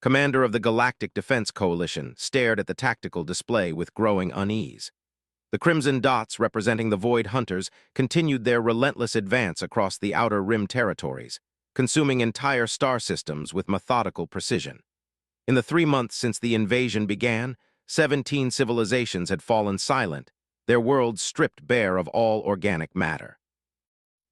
commander of the Galactic Defense Coalition, stared at the tactical display with growing unease. The crimson dots representing the Void Hunters continued their relentless advance across the Outer Rim territories, consuming entire star systems with methodical precision. In the 3 months since the invasion began, 17 civilizations had fallen silent, their worlds stripped bare of all organic matter.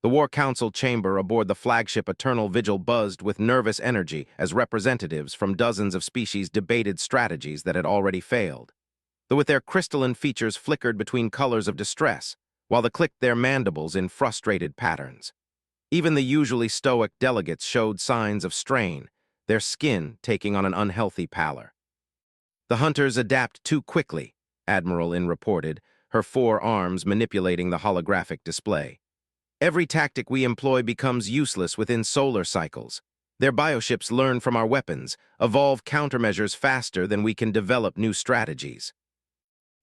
The War Council chamber aboard the flagship Eternal Vigil buzzed with nervous energy as representatives from dozens of species debated strategies that had already failed. Though with their crystalline features flickered between colors of distress, while they clicked their mandibles in frustrated patterns. Even the usually stoic delegates showed signs of strain, their skin taking on an unhealthy pallor. The hunters adapt too quickly, Admiral In reported, her 4 arms manipulating the holographic display. Every tactic we employ becomes useless within solar cycles. Their bioships learn from our weapons, evolve countermeasures faster than we can develop new strategies.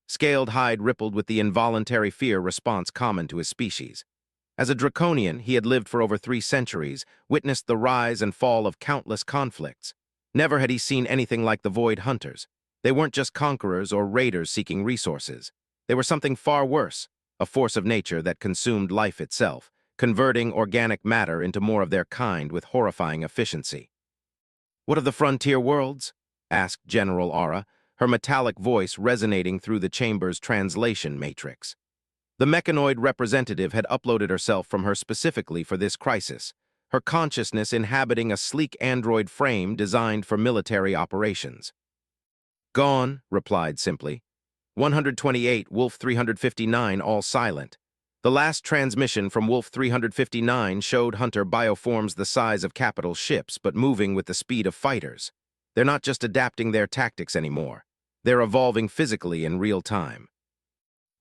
Scaled Hide rippled with the involuntary fear response common to his species. As a draconian, he had lived for over 3 centuries, witnessed the rise and fall of countless conflicts. Never had he seen anything like the Void Hunters. They weren't just conquerors or raiders seeking resources. They were something far worse, a force of nature that consumed life itself, converting organic matter into more of their kind with horrifying efficiency. "What of the frontier worlds?" asked General Aura, her metallic voice resonating through the chamber's translation matrix. The mechanoid representative had uploaded herself from her specifically for this crisis, her consciousness inhabiting a sleek android frame designed for military operations. "Gone," replied simply. 128, Wolf 359, all silent. The last transmission from Wolf 359 showed Hunter bioforms the size of capital ships, but moving with the speed of fighters. They're not just adapting their tactics anymore. They're evolving physically in real time.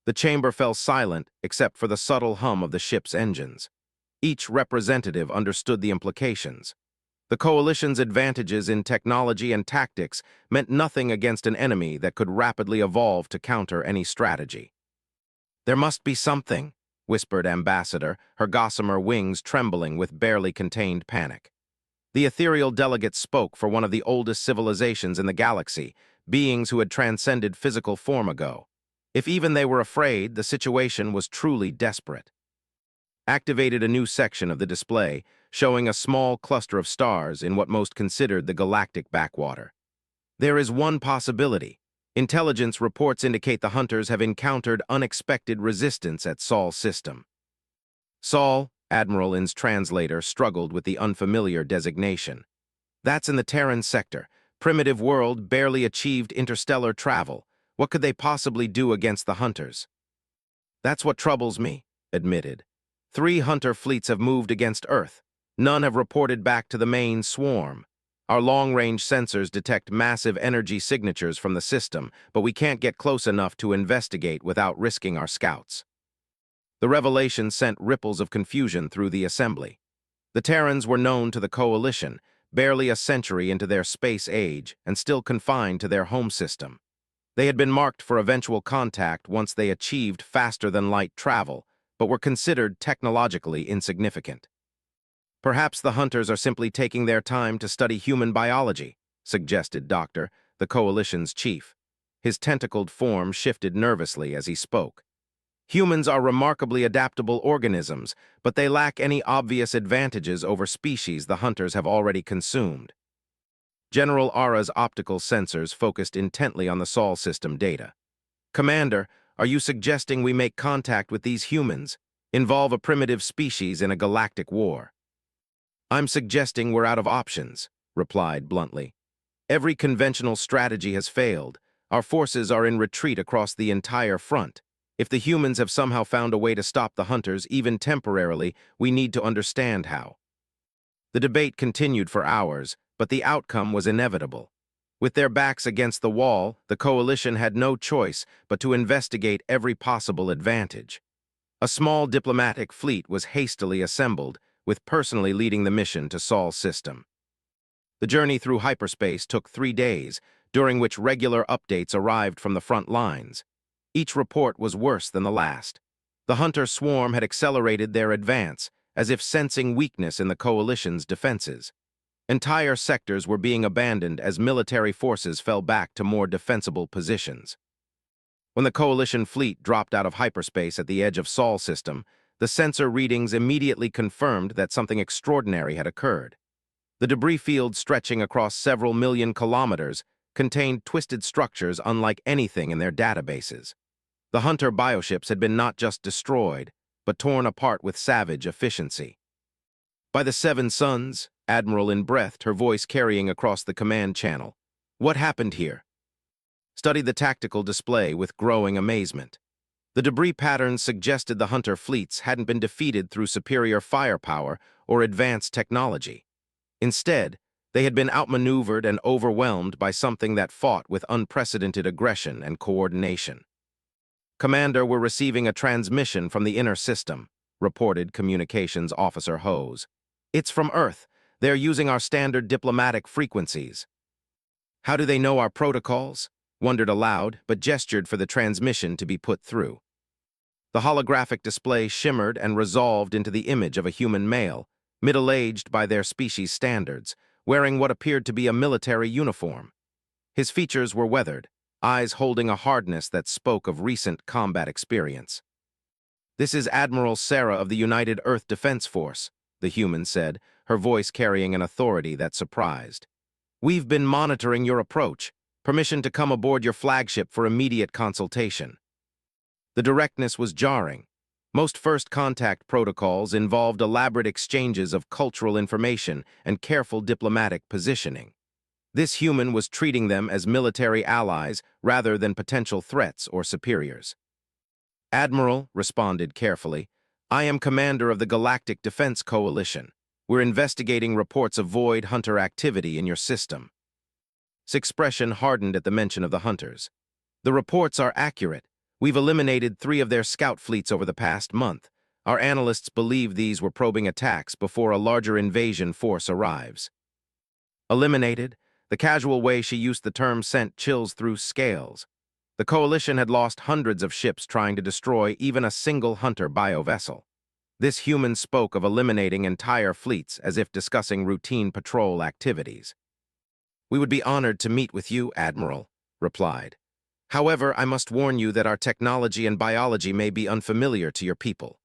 The chamber fell silent except for the subtle hum of the ship's engines. Each representative understood the implications. The Coalition's advantages in technology and tactics meant nothing against an enemy that could rapidly evolve to counter any strategy. "There must be something," whispered Ambassador, her gossamer wings trembling with barely contained panic. The ethereal delegate spoke for one of the oldest civilizations in the galaxy, beings who had transcended physical form ago. If even they were afraid, the situation was truly desperate. Activated a new section of the display, showing a small cluster of stars in what most considered the galactic backwater. There is one possibility. Intelligence reports indicate the hunters have encountered unexpected resistance at Sol's system. Sol, Admiral In's translator, struggled with the unfamiliar designation. That's in the Terran sector. Primitive world barely achieved interstellar travel. What could they possibly do against the hunters? "That's what troubles me," admitted. 3 hunter fleets have moved against Earth. None have reported back to the main swarm. Our long-range sensors detect massive energy signatures from the system, but we can't get close enough to investigate without risking our scouts. The revelation sent ripples of confusion through the assembly. The Terrans were known to the Coalition, barely a century into their space age and still confined to their home system. They had been marked for eventual contact once they achieved faster-than-light travel, but were considered technologically insignificant. "Perhaps the hunters are simply taking their time to study human biology," suggested Doctor, the Coalition's chief. His tentacled form shifted nervously as he spoke. "Humans are remarkably adaptable organisms, but they lack any obvious advantages over species the hunters have already consumed." General Ara's optical sensors focused intently on the Sol system data. "Commander, are you suggesting we make contact with these humans, involve a primitive species in a galactic war?" "I'm suggesting we're out of options," replied bluntly. "Every conventional strategy has failed. Our forces are in retreat across the entire front. If the humans have somehow found a way to stop the hunters, even temporarily, we need to understand how." The debate continued for hours, but the outcome was inevitable. With their backs against the wall, the Coalition had no choice but to investigate every possible advantage. A small diplomatic fleet was hastily assembled, with personally leading the mission to Sol's system. The journey through hyperspace took 3 days, during which regular updates arrived from the front lines. Each report was worse than the last. The hunter swarm had accelerated their advance, as if sensing weakness in the Coalition's defenses. Entire sectors were being abandoned as military forces fell back to more defensible positions. When the Coalition fleet dropped out of hyperspace at the edge of Sol system, the sensor readings immediately confirmed that something extraordinary had occurred. The debris field stretching across several million kilometers contained twisted structures unlike anything in their databases. The Hunter bioships had been not just destroyed, but torn apart with savage efficiency. By the Seven Suns, Admiral in breathed, her voice carrying across the command channel. What happened here? Studied the tactical display with growing amazement. The debris patterns suggested the Hunter fleets hadn't been defeated through superior firepower or advanced technology. Instead, they had been outmaneuvered and overwhelmed by something that fought with unprecedented aggression and coordination. Commander, we're receiving a transmission from the inner system, reported Communications Officer Hose. It's from Earth. They're using our standard diplomatic frequencies. How do they know our protocols? Wondered aloud, but gestured for the transmission to be put through. The holographic display shimmered and resolved into the image of a human male, middle-aged by their species standards, wearing what appeared to be a military uniform. His features were weathered, eyes holding a hardness that spoke of recent combat experience. This is Admiral Sarah of the United Earth Defense Force, the human said, her voice carrying an authority that surprised. We've been monitoring your approach. Permission to come aboard your flagship for immediate consultation. The directness was jarring. Most first contact protocols involved elaborate exchanges of cultural information and careful diplomatic positioning. This human was treating them as military allies rather than potential threats or superiors. Admiral responded carefully, I am commander of the Galactic Defense Coalition. We're investigating reports of Void Hunter activity in your system. His expression hardened at the mention of the Hunters. The reports are accurate. We've eliminated 3 of their scout fleets over the past month. Our analysts believe these were probing attacks before a larger invasion force arrives. Eliminated? The casual way she used the term sent chills through scales. The Coalition had lost hundreds of ships trying to destroy even a single Hunter biovessel. This human spoke of eliminating entire fleets as if discussing routine patrol activities. We would be honored to meet with you, Admiral, replied. However, I must warn you that our technology and biology may be unfamiliar to your people.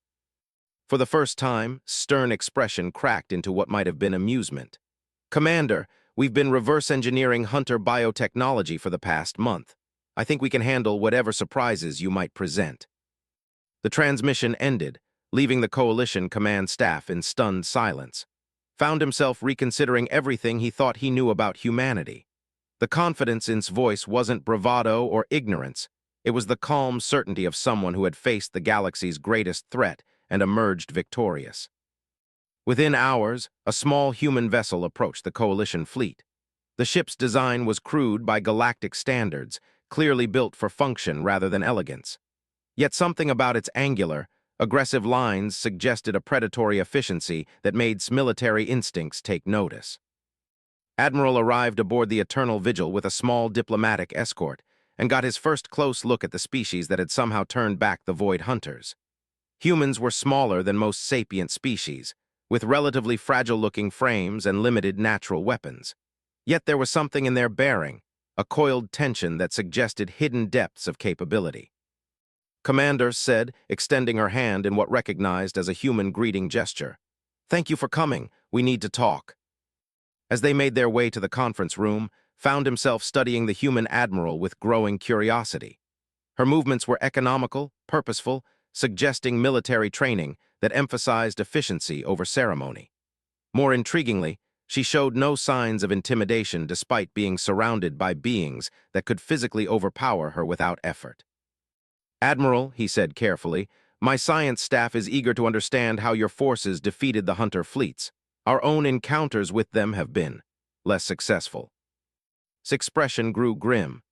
For the first time, stern expression cracked into what might have been amusement. Commander, we've been reverse engineering Hunter biotechnology for the past month. I think we can handle whatever surprises you might present. The transmission ended, leaving the Coalition command staff in stunned silence. Found himself reconsidering everything he thought he knew about humanity. The confidence in his voice wasn't bravado or ignorance. It was the calm certainty of someone who had faced the galaxy's greatest threat and emerged victorious. Within hours, a small human vessel approached the Coalition fleet. The ship's design was crude by galactic standards, clearly built for function rather than elegance. Yet something about its angular, aggressive lines suggested a predatory efficiency that made military instincts take notice. Admiral arrived aboard the Eternal Vigil with a small diplomatic escort and got his first close look at the species that had somehow turned back the Void Hunters. Humans were smaller than most sapient species, with relatively fragile-looking frames and limited natural weapons. Yet there was something in their bearing, a coiled tension that suggested hidden depths of capability. Commander said, extending her hand in what recognized as a human greeting gesture. Thank you for coming. We need to talk. As they made their way to the conference room, found himself studying the human admiral with growing curiosity. Her movements were economical, purposeful, suggesting military training that emphasized efficiency over ceremony. More intriguingly, she showed no signs of intimidation despite being surrounded by beings that could physically overpower her without effort. Admiral, he said carefully, my science staff is eager to understand how your forces defeated the Hunter fleets. Our own encounters with them have been less successful. His expression grew grim.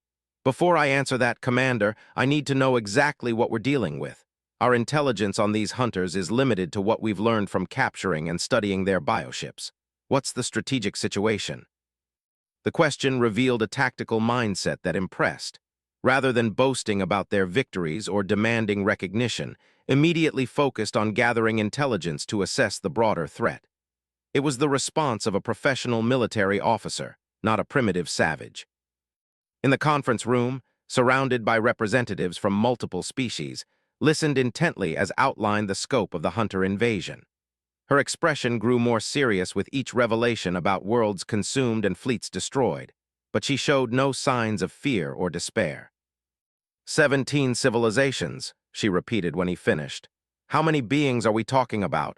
Before I answer that, Commander, I need to know exactly what we're dealing with. Our intelligence on these Hunters is limited to what we've learned from capturing and studying their bioships. What's the strategic situation? The question revealed a tactical mindset that impressed. Rather than boasting about their victories or demanding recognition, immediately focused on gathering intelligence to assess the broader threat. It was the response of a professional military officer, not a primitive savage. In the conference room, surrounded by representatives from multiple species, listened intently as outlined the scope of the hunter invasion. Her expression grew more serious with each revelation about worlds consumed and fleets destroyed, but she showed no signs of fear or despair. 17 civilizations, she repeated when he finished. How many beings are we talking about?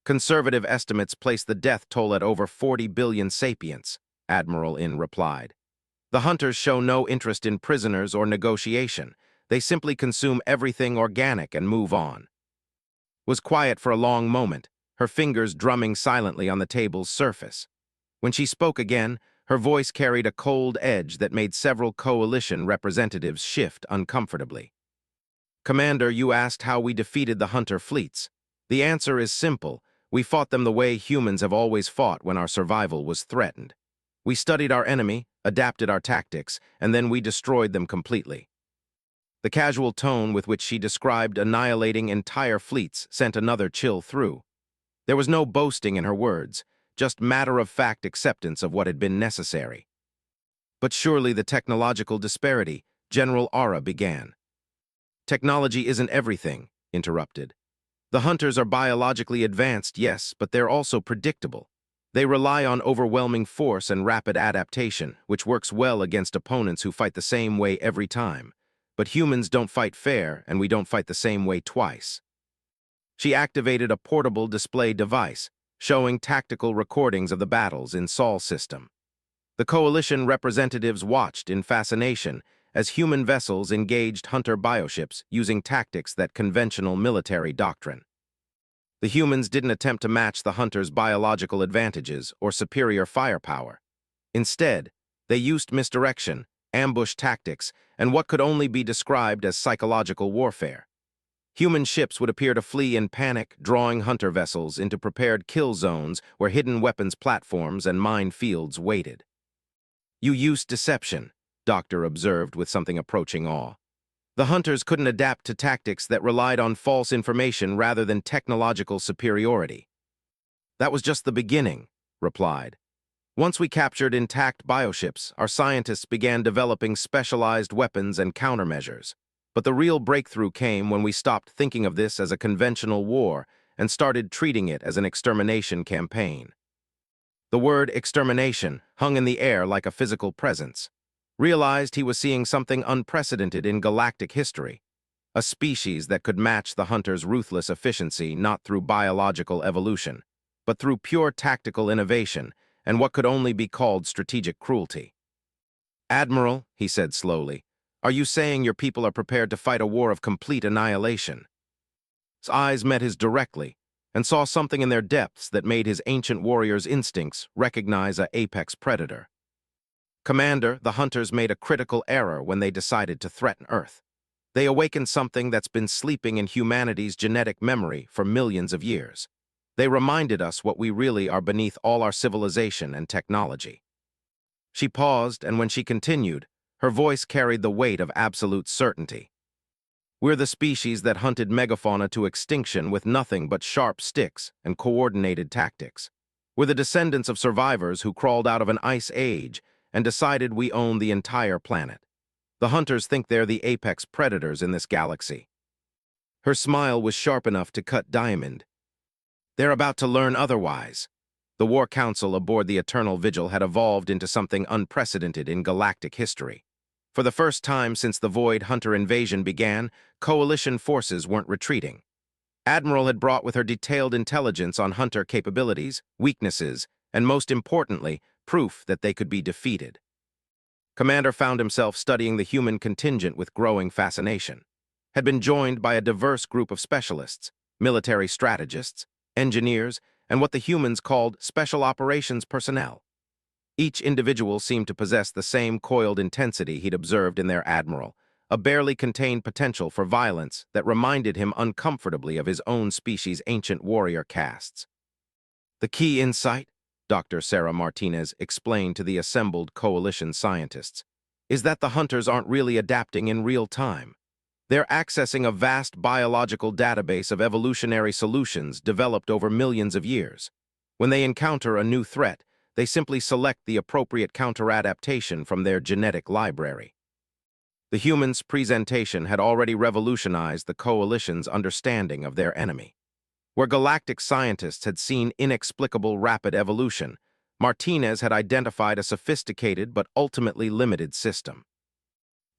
Conservative estimates place the death toll at over 40 billion sapients, Admiral In replied. The hunters show no interest in prisoners or negotiation. They simply consume everything organic and move on. Was quiet for a long moment, her fingers drumming silently on the table's surface. When she spoke again, her voice carried a cold edge that made several coalition representatives shift uncomfortably. Commander, you asked how we defeated the hunter fleets. The answer is simple. We fought them the way humans have always fought when our survival was threatened. We studied our enemy, adapted our tactics, and then we destroyed them completely. The casual tone with which she described annihilating entire fleets sent another chill through. There was no boasting in her words, just matter-of-fact acceptance of what had been necessary. But surely the technological disparity, General Ara began. Technology isn't everything, interrupted. The hunters are biologically advanced, yes, but they're also predictable. They rely on overwhelming force and rapid adaptation, which works well against opponents who fight the same way every time. But humans don't fight fair, and we don't fight the same way twice. She activated a portable display device, showing tactical recordings of the battles in Sol's system. The coalition representatives watched in fascination as human vessels engaged hunter bioships using tactics that conventional military doctrine. The humans didn't attempt to match the hunters' biological advantages or superior firepower. Instead, they used misdirection, ambush tactics, and what could only be described as psychological warfare. Human ships would appear to flee in panic, drawing hunter vessels into prepared kill zones where hidden weapons platforms and mine fields waited. You used deception, Doctor observed with something approaching awe. The hunters couldn't adapt to tactics that relied on false information rather than technological superiority. That was just the beginning, replied. Once we captured intact bioships, our scientists began developing specialized weapons and countermeasures. But the real breakthrough came when we stopped thinking of this as a conventional war and started treating it as an extermination campaign. The word extermination hung in the air like a physical presence. Realized he was seeing something unprecedented in galactic history, a species that could match the hunter's ruthless efficiency not through biological evolution, but through pure tactical innovation and what could only be called strategic cruelty. Admiral, he said slowly, are you saying your people are prepared to fight a war of complete annihilation? His eyes met his directly and saw something in their depths that made his ancient warrior's instincts recognize an apex predator. Commander, the hunters made a critical error when they decided to threaten Earth. They awakened something that's been sleeping in humanity's genetic memory for millions of years. They reminded us what we really are beneath all our civilization and technology. She paused, and when she continued, her voice carried the weight of absolute certainty. We're the species that hunted megafauna to extinction with nothing but sharp sticks and coordinated tactics. We're the descendants of survivors who crawled out of an ice age and decided we own the entire planet. The hunters think they're the apex predators in this galaxy. Her smile was sharp enough to cut diamond. They're about to learn otherwise. The War Council aboard the Eternal Vigil had evolved into something unprecedented in galactic history. For the first time since the Void Hunter invasion began, coalition forces weren't retreating. Admiral had brought with her detailed intelligence on hunter capabilities, weaknesses, and most importantly, proof that they could be defeated. Commander found himself studying the human contingent with growing fascination. Had been joined by a diverse group of specialists, military strategists, engineers, and what the humans called special operations personnel. Each individual seemed to possess the same coiled intensity he'd observed in their admiral, a barely contained potential for violence that reminded him uncomfortably of his own species' ancient warrior castes. The key insight, Dr. Sarah Martinez explained to the assembled coalition scientists, is that the hunters aren't really adapting in real time. They're accessing a vast biological database of evolutionary solutions developed over millions of years. When they encounter a new threat, they simply select the appropriate counter-adaptation from their genetic library. The humans' presentation had already revolutionized the Coalition's understanding of their enemy. Where galactic scientists had seen inexplicable rapid evolution, Martinez had identified a sophisticated but ultimately limited system.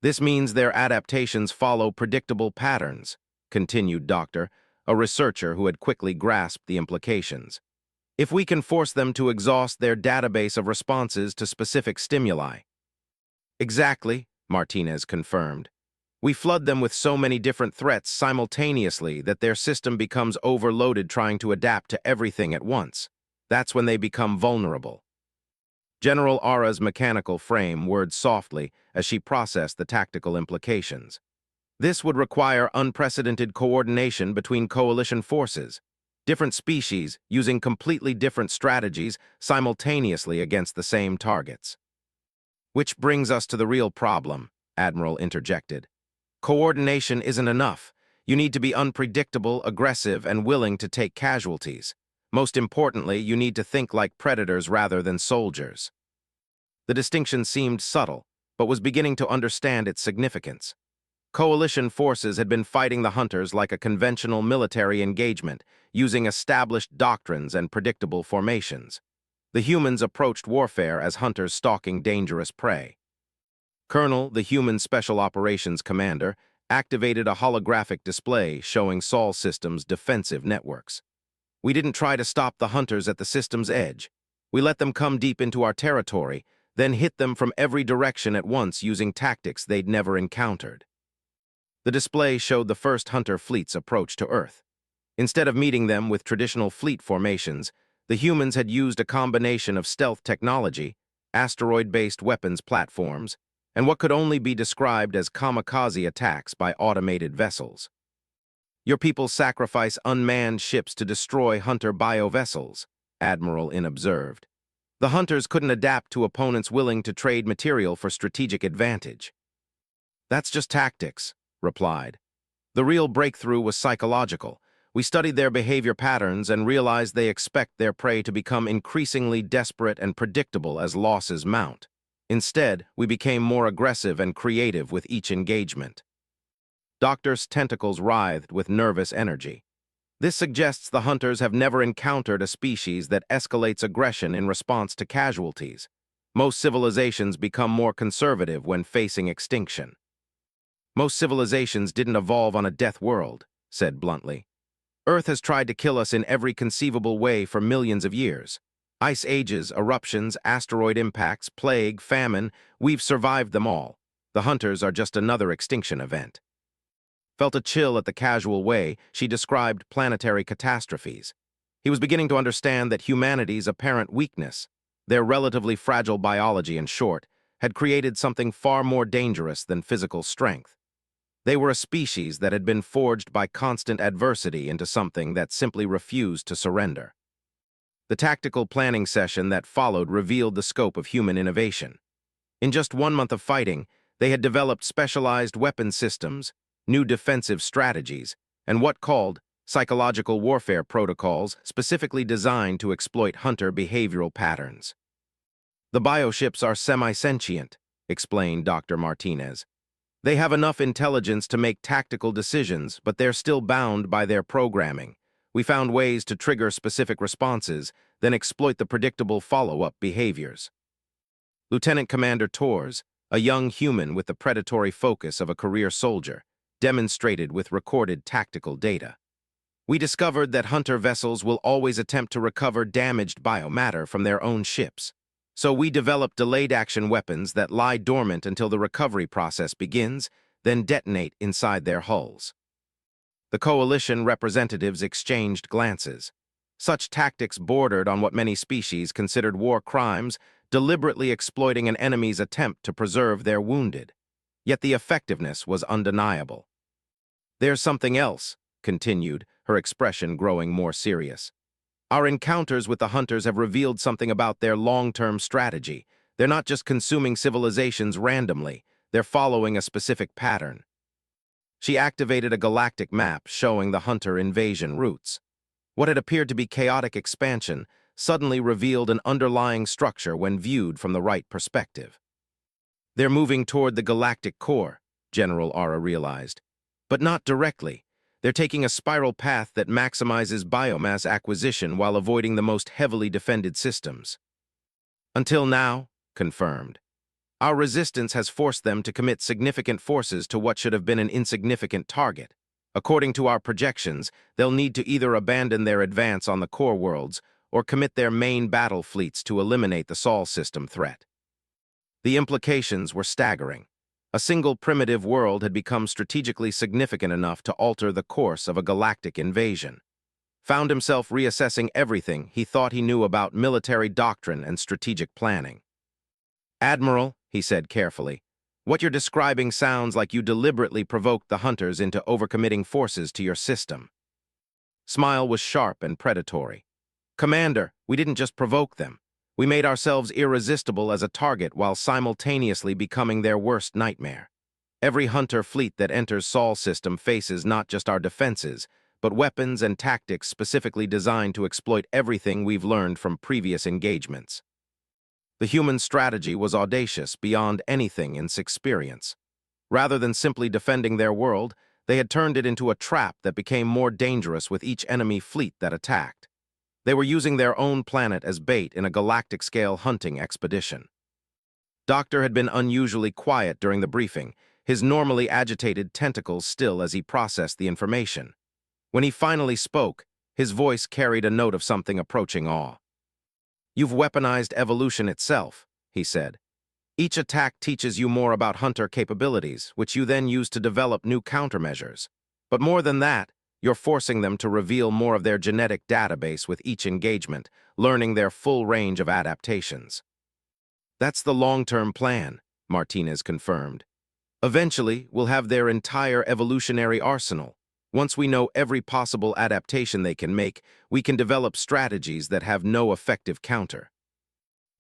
This means their adaptations follow predictable patterns, continued Doctor, a researcher who had quickly grasped the implications. If we can force them to exhaust their database of responses to specific stimuli. Exactly, Martinez confirmed. We flood them with so many different threats simultaneously that their system becomes overloaded trying to adapt to everything at once. That's when they become vulnerable. General Ara's mechanical frame whirred softly as she processed the tactical implications. This would require unprecedented coordination between coalition forces, different species using completely different strategies simultaneously against the same targets. Which brings us to the real problem, Admiral interjected. Coordination isn't enough. You need to be unpredictable, aggressive, and willing to take casualties. Most importantly, you need to think like predators rather than soldiers. The distinction seemed subtle, but was beginning to understand its significance. Coalition forces had been fighting the hunters like a conventional military engagement, using established doctrines and predictable formations. The humans approached warfare as hunters stalking dangerous prey. Colonel, the human Special Operations Commander, activated a holographic display showing Sol Systems' defensive networks. We didn't try to stop the hunters at the system's edge. We let them come deep into our territory, then hit them from every direction at once using tactics they'd never encountered. The display showed the first hunter fleet's approach to Earth. Instead of meeting them with traditional fleet formations, the humans had used a combination of stealth technology, asteroid-based weapons platforms, and what could only be described as kamikaze attacks by automated vessels. Your people sacrifice unmanned ships to destroy hunter biovessels, Admiral In observed. The hunters couldn't adapt to opponents willing to trade material for strategic advantage. That's just tactics, replied. The real breakthrough was psychological. We studied their behavior patterns and realized they expect their prey to become increasingly desperate and predictable as losses mount. Instead, we became more aggressive and creative with each engagement. Doctor's tentacles writhed with nervous energy. This suggests the hunters have never encountered a species that escalates aggression in response to casualties. Most civilizations become more conservative when facing extinction. Most civilizations didn't evolve on a death world, said bluntly. Earth has tried to kill us in every conceivable way for millions of years. Ice ages, eruptions, asteroid impacts, plague, famine, we've survived them all. The hunters are just another extinction event. Felt a chill at the casual way she described planetary catastrophes. He was beginning to understand that humanity's apparent weakness, their relatively fragile biology in short, had created something far more dangerous than physical strength. They were a species that had been forged by constant adversity into something that simply refused to surrender. The tactical planning session that followed revealed the scope of human innovation. In just 1 month of fighting, they had developed specialized weapon systems, new defensive strategies, and what called psychological warfare protocols specifically designed to exploit hunter behavioral patterns. The bioships are semi-sentient, explained Dr. Martinez. They have enough intelligence to make tactical decisions, but they're still bound by their programming. We found ways to trigger specific responses, then exploit the predictable follow-up behaviors. Lieutenant Commander Torres, a young human with the predatory focus of a career soldier, demonstrated with recorded tactical data. We discovered that hunter vessels will always attempt to recover damaged biomatter from their own ships. So we developed delayed action weapons that lie dormant until the recovery process begins, then detonate inside their hulls. The coalition representatives exchanged glances. Such tactics bordered on what many species considered war crimes, deliberately exploiting an enemy's attempt to preserve their wounded. Yet the effectiveness was undeniable. There's something else, continued, her expression growing more serious. Our encounters with the hunters have revealed something about their long-term strategy. They're not just consuming civilizations randomly, they're following a specific pattern. She activated a galactic map showing the hunter invasion routes. What had appeared to be chaotic expansion suddenly revealed an underlying structure when viewed from the right perspective. They're moving toward the galactic core, General Ara realized. But not directly. They're taking a spiral path that maximizes biomass acquisition while avoiding the most heavily defended systems. Until now, confirmed. Our resistance has forced them to commit significant forces to what should have been an insignificant target. According to our projections, they'll need to either abandon their advance on the core worlds or commit their main battle fleets to eliminate the Sol system threat. The implications were staggering. A single primitive world had become strategically significant enough to alter the course of a galactic invasion. Found himself reassessing everything he thought he knew about military doctrine and strategic planning. "Admiral," he said carefully, "what you're describing sounds like you deliberately provoked the hunters into overcommitting forces to your system." Smile was sharp and predatory. "Commander, we didn't just provoke them. We made ourselves irresistible as a target while simultaneously becoming their worst nightmare. Every hunter fleet that enters Sol system faces not just our defenses, but weapons and tactics specifically designed to exploit everything we've learned from previous engagements." The human strategy was audacious beyond anything in experience. Rather than simply defending their world, they had turned it into a trap that became more dangerous with each enemy fleet that attacked. They were using their own planet as bait in a galactic-scale hunting expedition. Doctor had been unusually quiet during the briefing, his normally agitated tentacles still as he processed the information. When he finally spoke, his voice carried a note of something approaching awe. "You've weaponized evolution itself," he said. "Each attack teaches you more about hunter capabilities, which you then use to develop new countermeasures. But more than that, you're forcing them to reveal more of their genetic database with each engagement, learning their full range of adaptations." "That's the long-term plan," Martinez confirmed. "Eventually, we'll have their entire evolutionary arsenal. Once we know every possible adaptation they can make, we can develop strategies that have no effective counter."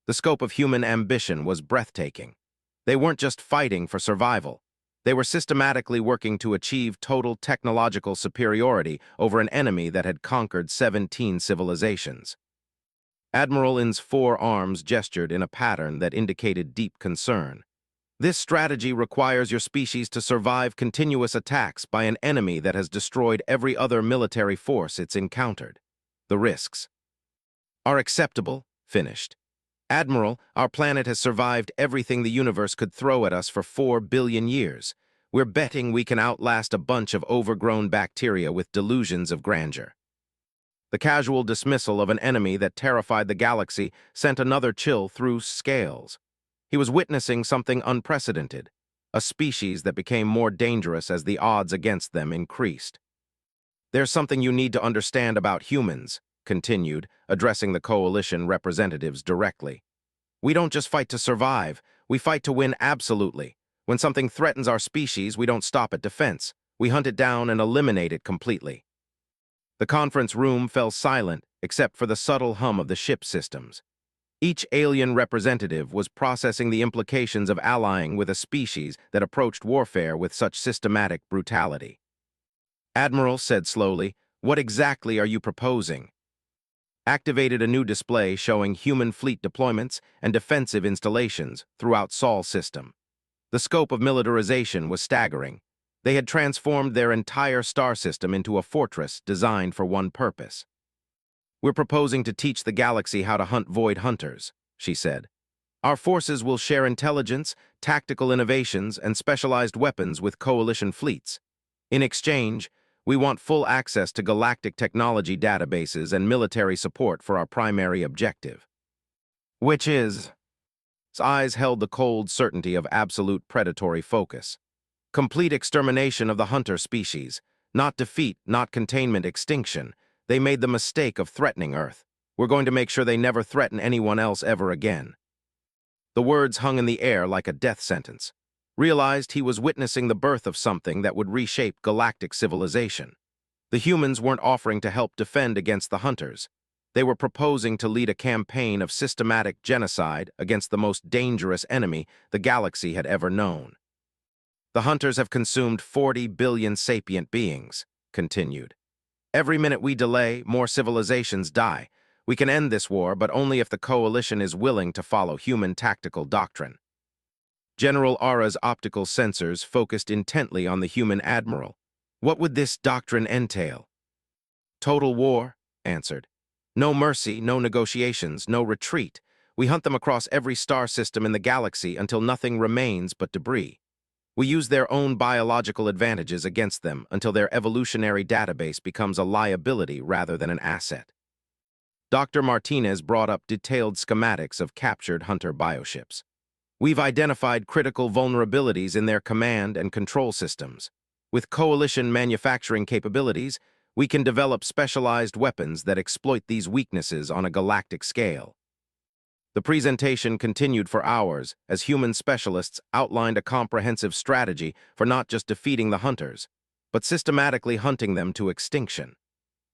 The scope of human ambition was breathtaking. They weren't just fighting for survival. They were systematically working to achieve total technological superiority over an enemy that had conquered 17 civilizations. Admiral In's forearms gestured in a pattern that indicated deep concern. "This strategy requires your species to survive continuous attacks by an enemy that has destroyed every other military force it's encountered. The risks are acceptable," finished. "Admiral, our planet has survived everything the universe could throw at us for 4 billion years. We're betting we can outlast a bunch of overgrown bacteria with delusions of grandeur." The casual dismissal of an enemy that terrified the galaxy sent another chill through Scales. He was witnessing something unprecedented, a species that became more dangerous as the odds against them increased. "There's something you need to understand about humans," continued, addressing the coalition representatives directly. "We don't just fight to survive, we fight to win absolutely. When something threatens our species, we don't stop at defense. We hunt it down and eliminate it completely." The conference room fell silent except for the subtle hum of the ship systems. Each alien representative was processing the implications of allying with a species that approached warfare with such systematic brutality. "Admiral said slowly, what exactly are you proposing?" Activated a new display showing human fleet deployments and defensive installations throughout Sol system. The scope of militarization was staggering. They had transformed their entire star system into a fortress designed for one purpose. "We're proposing to teach the galaxy how to hunt void hunters," she said. "Our forces will share intelligence, tactical innovations, and specialized weapons with coalition fleets. In exchange, we want full access to galactic technology databases and military support for our primary objective." "Which is?" His eyes held the cold certainty of absolute predatory focus. "Complete extermination of the hunter species. Not defeat, not containment, extinction. They made the mistake of threatening Earth. We're going to make sure they never threaten anyone else ever again." The words hung in the air like a death sentence. Realized he was witnessing the birth of something that would reshape galactic civilization. The humans weren't offering to help defend against the hunters. They were proposing to lead a campaign of systematic genocide against the most dangerous enemy the galaxy had ever known. "The hunters have consumed 40 billion sapient beings," continued. "Every minute we delay, more civilizations die. We can end this war, but only if the coalition is willing to follow human tactical doctrine. General Ara's optical sensors focused intently on the human admiral. What would this doctrine entail? Total war, answered. No mercy, no negotiations, no retreat. We hunt them across every star system in the galaxy until nothing remains but debris. We use their own biological advantages against them until their evolutionary database becomes a liability rather than an asset. Dr. Martinez brought up detailed schematics of captured Hunter bioships. We've identified critical vulnerabilities in their command and control systems. With coalition manufacturing capabilities, we can develop specialized weapons that exploit these weaknesses on a galactic scale. The presentation continued for hours as human specialists outlined a comprehensive strategy for not just defeating the Hunters, but systematically hunting them to extinction.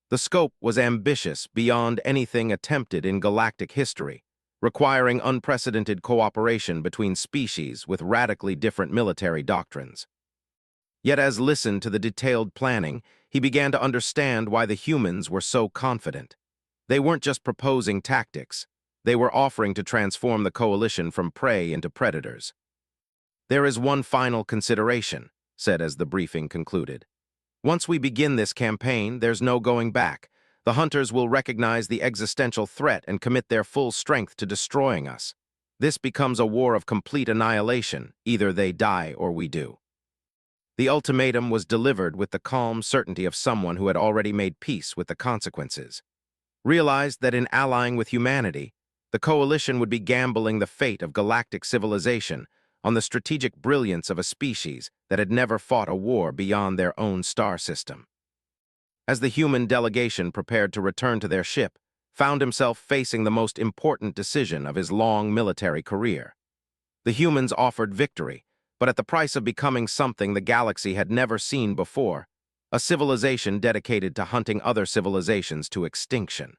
The scope was ambitious beyond anything attempted in galactic history, requiring unprecedented cooperation between species with radically different military doctrines. Yet as listened to the detailed planning, he began to understand why the humans were so confident. They weren't just proposing tactics. They were offering to transform the coalition from prey into predators. There is one final consideration, said as the briefing concluded. Once we begin this campaign, there's no going back. The Hunters will recognize the existential threat and commit their full strength to destroying us. This becomes a war of complete annihilation. Either they die or we do. The ultimatum was delivered with the calm certainty of someone who had already made peace with the consequences. Realized that in allying with humanity, the coalition would be gambling the fate of galactic civilization on the strategic brilliance of a species that had never fought a war beyond their own star system. As the human delegation prepared to return to their ship, found himself facing the most important decision of his long military career. The humans offered victory, but at the price of becoming something the galaxy had never seen before, a civilization dedicated to hunting other civilizations to extinction.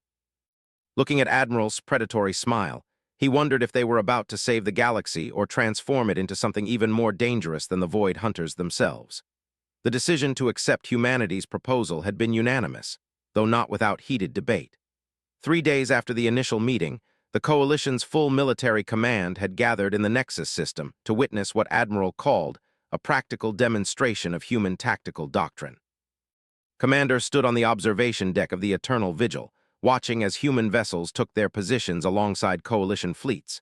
Looking at Admiral's predatory smile, he wondered if they were about to save the galaxy or transform it into something even more dangerous than the Void Hunters themselves. The decision to accept humanity's proposal had been unanimous, though not without heated debate. 3 days after the initial meeting, the Coalition's full military command had gathered in the Nexus system to witness what Admiral called a practical demonstration of human tactical doctrine. Commander stood on the observation deck of the Eternal Vigil, watching as human vessels took their positions alongside Coalition fleets.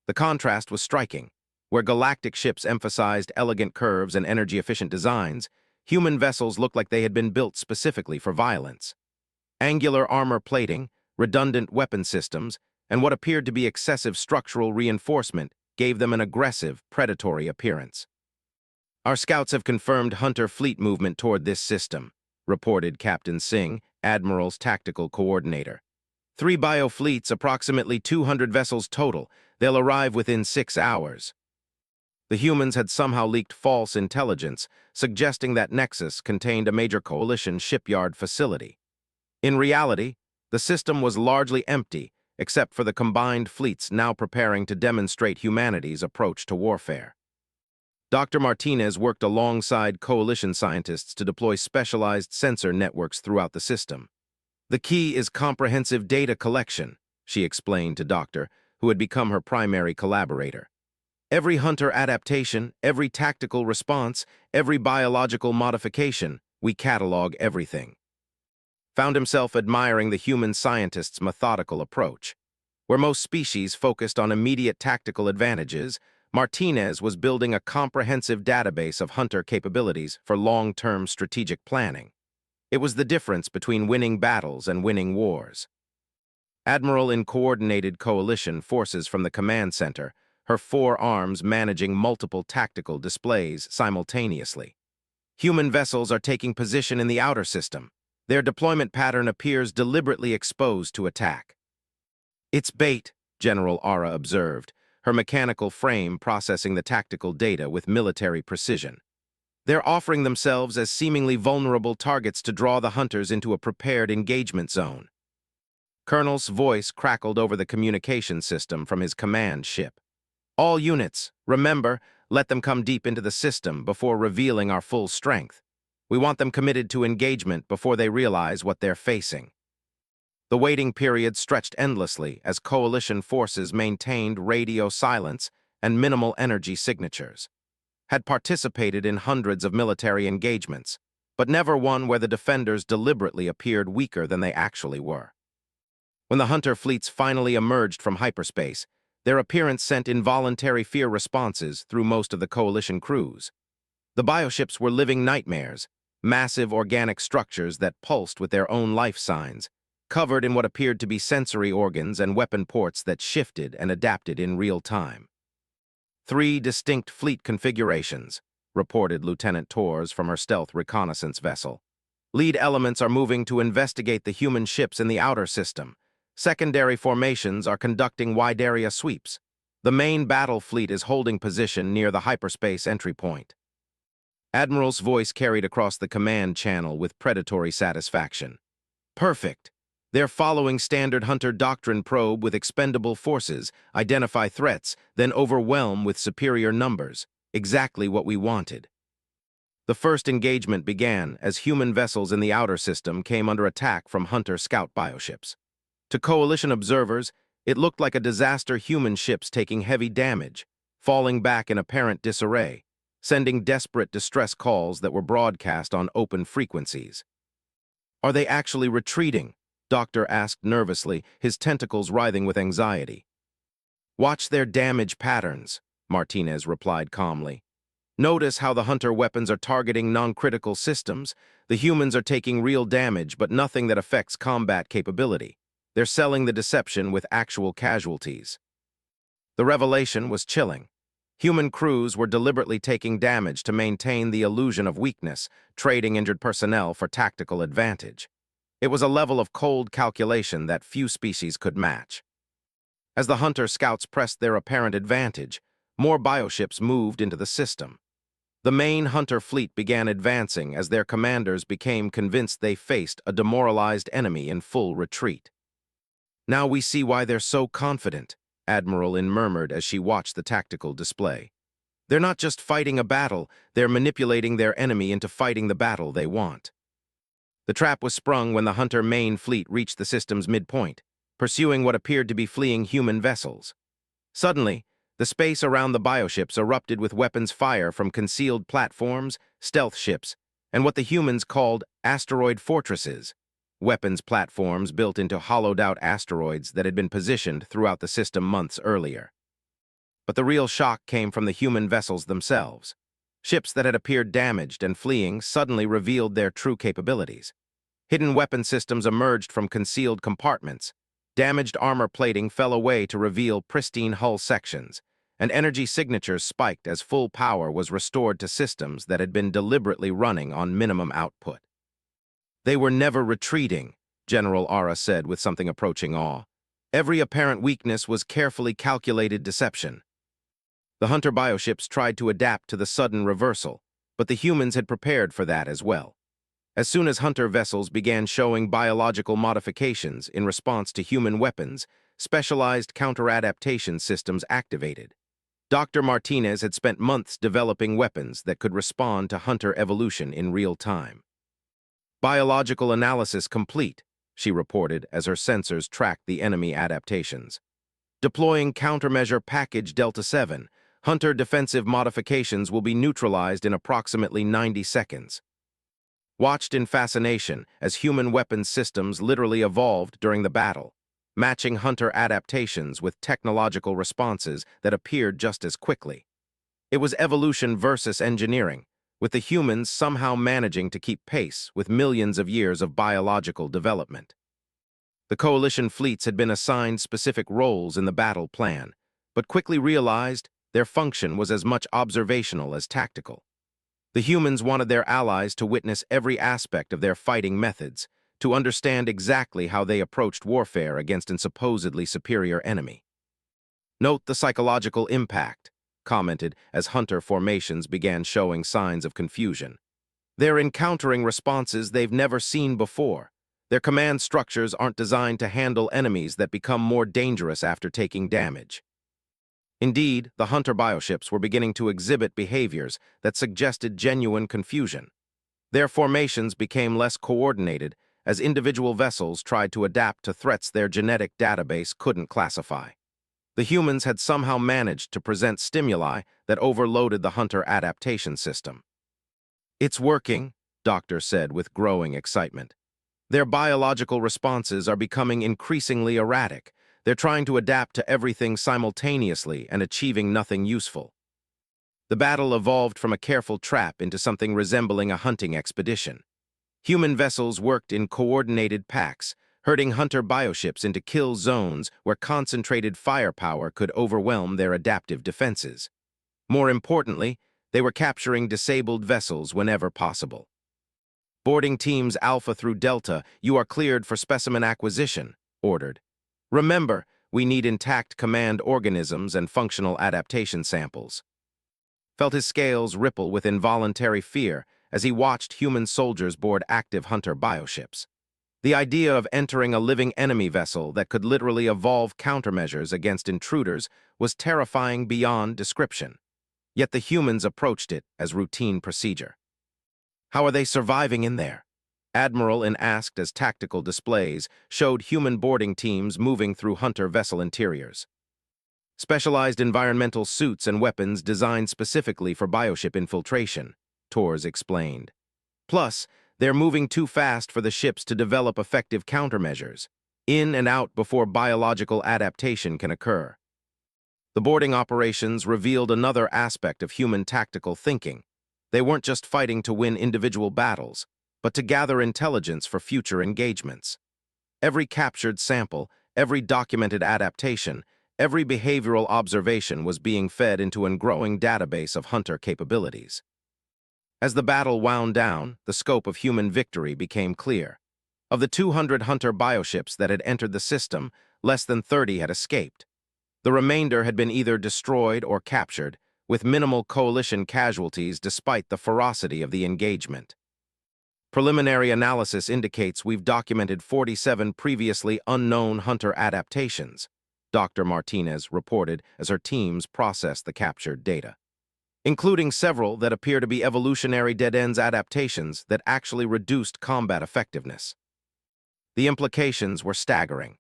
The contrast was striking. Where galactic ships emphasized elegant curves and energy-efficient designs, human vessels looked like they had been built specifically for violence. Angular armor plating, redundant weapon systems, and what appeared to be excessive structural reinforcement gave them an aggressive, predatory appearance. Our scouts have confirmed Hunter fleet movement toward this system, reported Captain Singh, Admiral's tactical coordinator. 3 biofleets, approximately 200 vessels total. They'll arrive within 6 hours. The humans had somehow leaked false intelligence, suggesting that Nexus contained a major coalition shipyard facility. In reality, the system was largely empty, except for the combined fleets now preparing to demonstrate humanity's approach to warfare. Dr. Martinez worked alongside coalition scientists to deploy specialized sensor networks throughout the system. The key is comprehensive data collection, she explained to Doctor, who had become her primary collaborator. Every Hunter adaptation, every tactical response, every biological modification, we catalog everything. Found himself admiring the human scientist's methodical approach. Where most species focused on immediate tactical advantages, Martinez was building a comprehensive database of Hunter capabilities for long-term strategic planning. It was the difference between winning battles and winning wars. Admiral in coordinated coalition forces from the command center, her 4 arms managing multiple tactical displays simultaneously. Human vessels are taking position in the outer system. Their deployment pattern appears deliberately exposed to attack. It's bait, General Ara observed, her mechanical frame processing the tactical data with military precision. They're offering themselves as seemingly vulnerable targets to draw the Hunters into a prepared engagement zone. Colonel's voice crackled over the communication system from his command ship. All units, remember, let them come deep into the system before revealing our full strength. We want them committed to engagement before they realize what they're facing. The waiting period stretched endlessly as coalition forces maintained radio silence and minimal energy signatures, had participated in hundreds of military engagements, but never one where the defenders deliberately appeared weaker than they actually were. When the Hunter fleets finally emerged from hyperspace, their appearance sent involuntary fear responses through most of the coalition crews. The bioships were living nightmares, massive organic structures that pulsed with their own life signs, covered in what appeared to be sensory organs and weapon ports that shifted and adapted in real time. 3 distinct fleet configurations, reported Lieutenant Torres from her stealth reconnaissance vessel. Lead elements are moving to investigate the human ships in the outer system. Secondary formations are conducting wide-area sweeps. The main battle fleet is holding position near the hyperspace entry point. Admiral's voice carried across the command channel with predatory satisfaction. Perfect. They're following standard Hunter doctrine: probe with expendable forces, identify threats, then overwhelm with superior numbers. Exactly what we wanted. The first engagement began as human vessels in the outer system came under attack from Hunter scout bioships. To coalition observers, it looked like a disaster: human ships taking heavy damage, falling back in apparent disarray, sending desperate distress calls that were broadcast on open frequencies. Are they actually retreating? Doctor asked nervously, his tentacles writhing with anxiety. Watch their damage patterns, Martinez replied calmly. Notice how the Hunter weapons are targeting non-critical systems. The humans are taking real damage, but nothing that affects combat capability. They're selling the deception with actual casualties. The revelation was chilling. Human crews were deliberately taking damage to maintain the illusion of weakness, trading injured personnel for tactical advantage. It was a level of cold calculation that few species could match. As the Hunter scouts pressed their apparent advantage, more bioships moved into the system. The main Hunter fleet began advancing as their commanders became convinced they faced a demoralized enemy in full retreat. Now we see why they're so confident, Admiral In murmured as she watched the tactical display. They're not just fighting a battle, they're manipulating their enemy into fighting the battle they want. The trap was sprung when the Hunter main fleet reached the system's midpoint, pursuing what appeared to be fleeing human vessels. Suddenly, the space around the bioships erupted with weapons fire from concealed platforms, stealth ships, and what the humans called asteroid fortresses, weapons platforms built into hollowed-out asteroids that had been positioned throughout the system months earlier. But the real shock came from the human vessels themselves. Ships that had appeared damaged and fleeing suddenly revealed their true capabilities. Hidden weapon systems emerged from concealed compartments. Damaged armor plating fell away to reveal pristine hull sections, and energy signatures spiked as full power was restored to systems that had been deliberately running on minimum output. They were never retreating, General Ara said with something approaching awe. Every apparent weakness was carefully calculated deception. The Hunter bioships tried to adapt to the sudden reversal, but the humans had prepared for that as well. As soon as Hunter vessels began showing biological modifications in response to human weapons, specialized counter-adaptation systems activated. Dr. Martinez had spent months developing weapons that could respond to Hunter evolution in real time. Biological analysis complete, she reported as her sensors tracked the enemy adaptations. Deploying countermeasure package Delta 7, Hunter defensive modifications will be neutralized in approximately 90 seconds. Watched in fascination as human weapons systems literally evolved during the battle, matching Hunter adaptations with technological responses that appeared just as quickly. It was evolution versus engineering, with the humans somehow managing to keep pace with millions of years of biological development. The coalition fleets had been assigned specific roles in the battle plan, but quickly realized their function was as much observational as tactical. The humans wanted their allies to witness every aspect of their fighting methods, to understand exactly how they approached warfare against a supposedly superior enemy. Note the psychological impact, commented as Hunter formations began showing signs of confusion. They're encountering responses they've never seen before. Their command structures aren't designed to handle enemies that become more dangerous after taking damage. Indeed, the Hunter bioships were beginning to exhibit behaviors that suggested genuine confusion. Their formations became less coordinated as individual vessels tried to adapt to threats their genetic database couldn't classify. The humans had somehow managed to present stimuli that overloaded the hunter adaptation system. "It's working," Doctor said with growing excitement. "Their biological responses are becoming increasingly erratic. They're trying to adapt to everything simultaneously and achieving nothing useful." The battle evolved from a careful trap into something resembling a hunting expedition. Human vessels worked in coordinated packs, herding hunter bioships into kill zones where concentrated firepower could overwhelm their adaptive defenses. More importantly, they were capturing disabled vessels whenever possible. "Boarding teams Alpha through Delta, you are cleared for specimen acquisition," ordered. "Remember, we need intact command organisms and functional adaptation samples." Felt his scales ripple with involuntary fear as he watched human soldiers board active hunter bioships. The idea of entering a living enemy vessel that could literally evolve countermeasures against intruders was terrifying beyond description. Yet the humans approached it as routine procedure. "How are they surviving in there?" Admiral In asked as tactical displays showed human boarding teams moving through hunter vessel interiors. "Specialized environmental suits and weapons designed specifically for bioship infiltration," Torres explained. "Plus, they're moving too fast for the ships to develop effective countermeasures, in and out before biological adaptation can occur." The boarding operations revealed another aspect of human tactical thinking. They weren't just fighting to win individual battles, but to gather intelligence for future engagements. Every captured sample, every documented adaptation, every behavioral observation was being fed into a growing database of hunter capabilities. As the battle wound down, the scope of human victory became clear. Of the 200 hunter bioships that had entered the system, less than 30 had escaped. The remainder had been either destroyed or captured, with minimal coalition casualties despite the ferocity of the engagement. "Preliminary analysis indicates we've documented 47 previously unknown hunter adaptations," Dr. Martinez reported as her teams processed the captured data, "including several that appear to be evolutionary dead-ends adaptations that actually reduced combat effectiveness." The implications were staggering.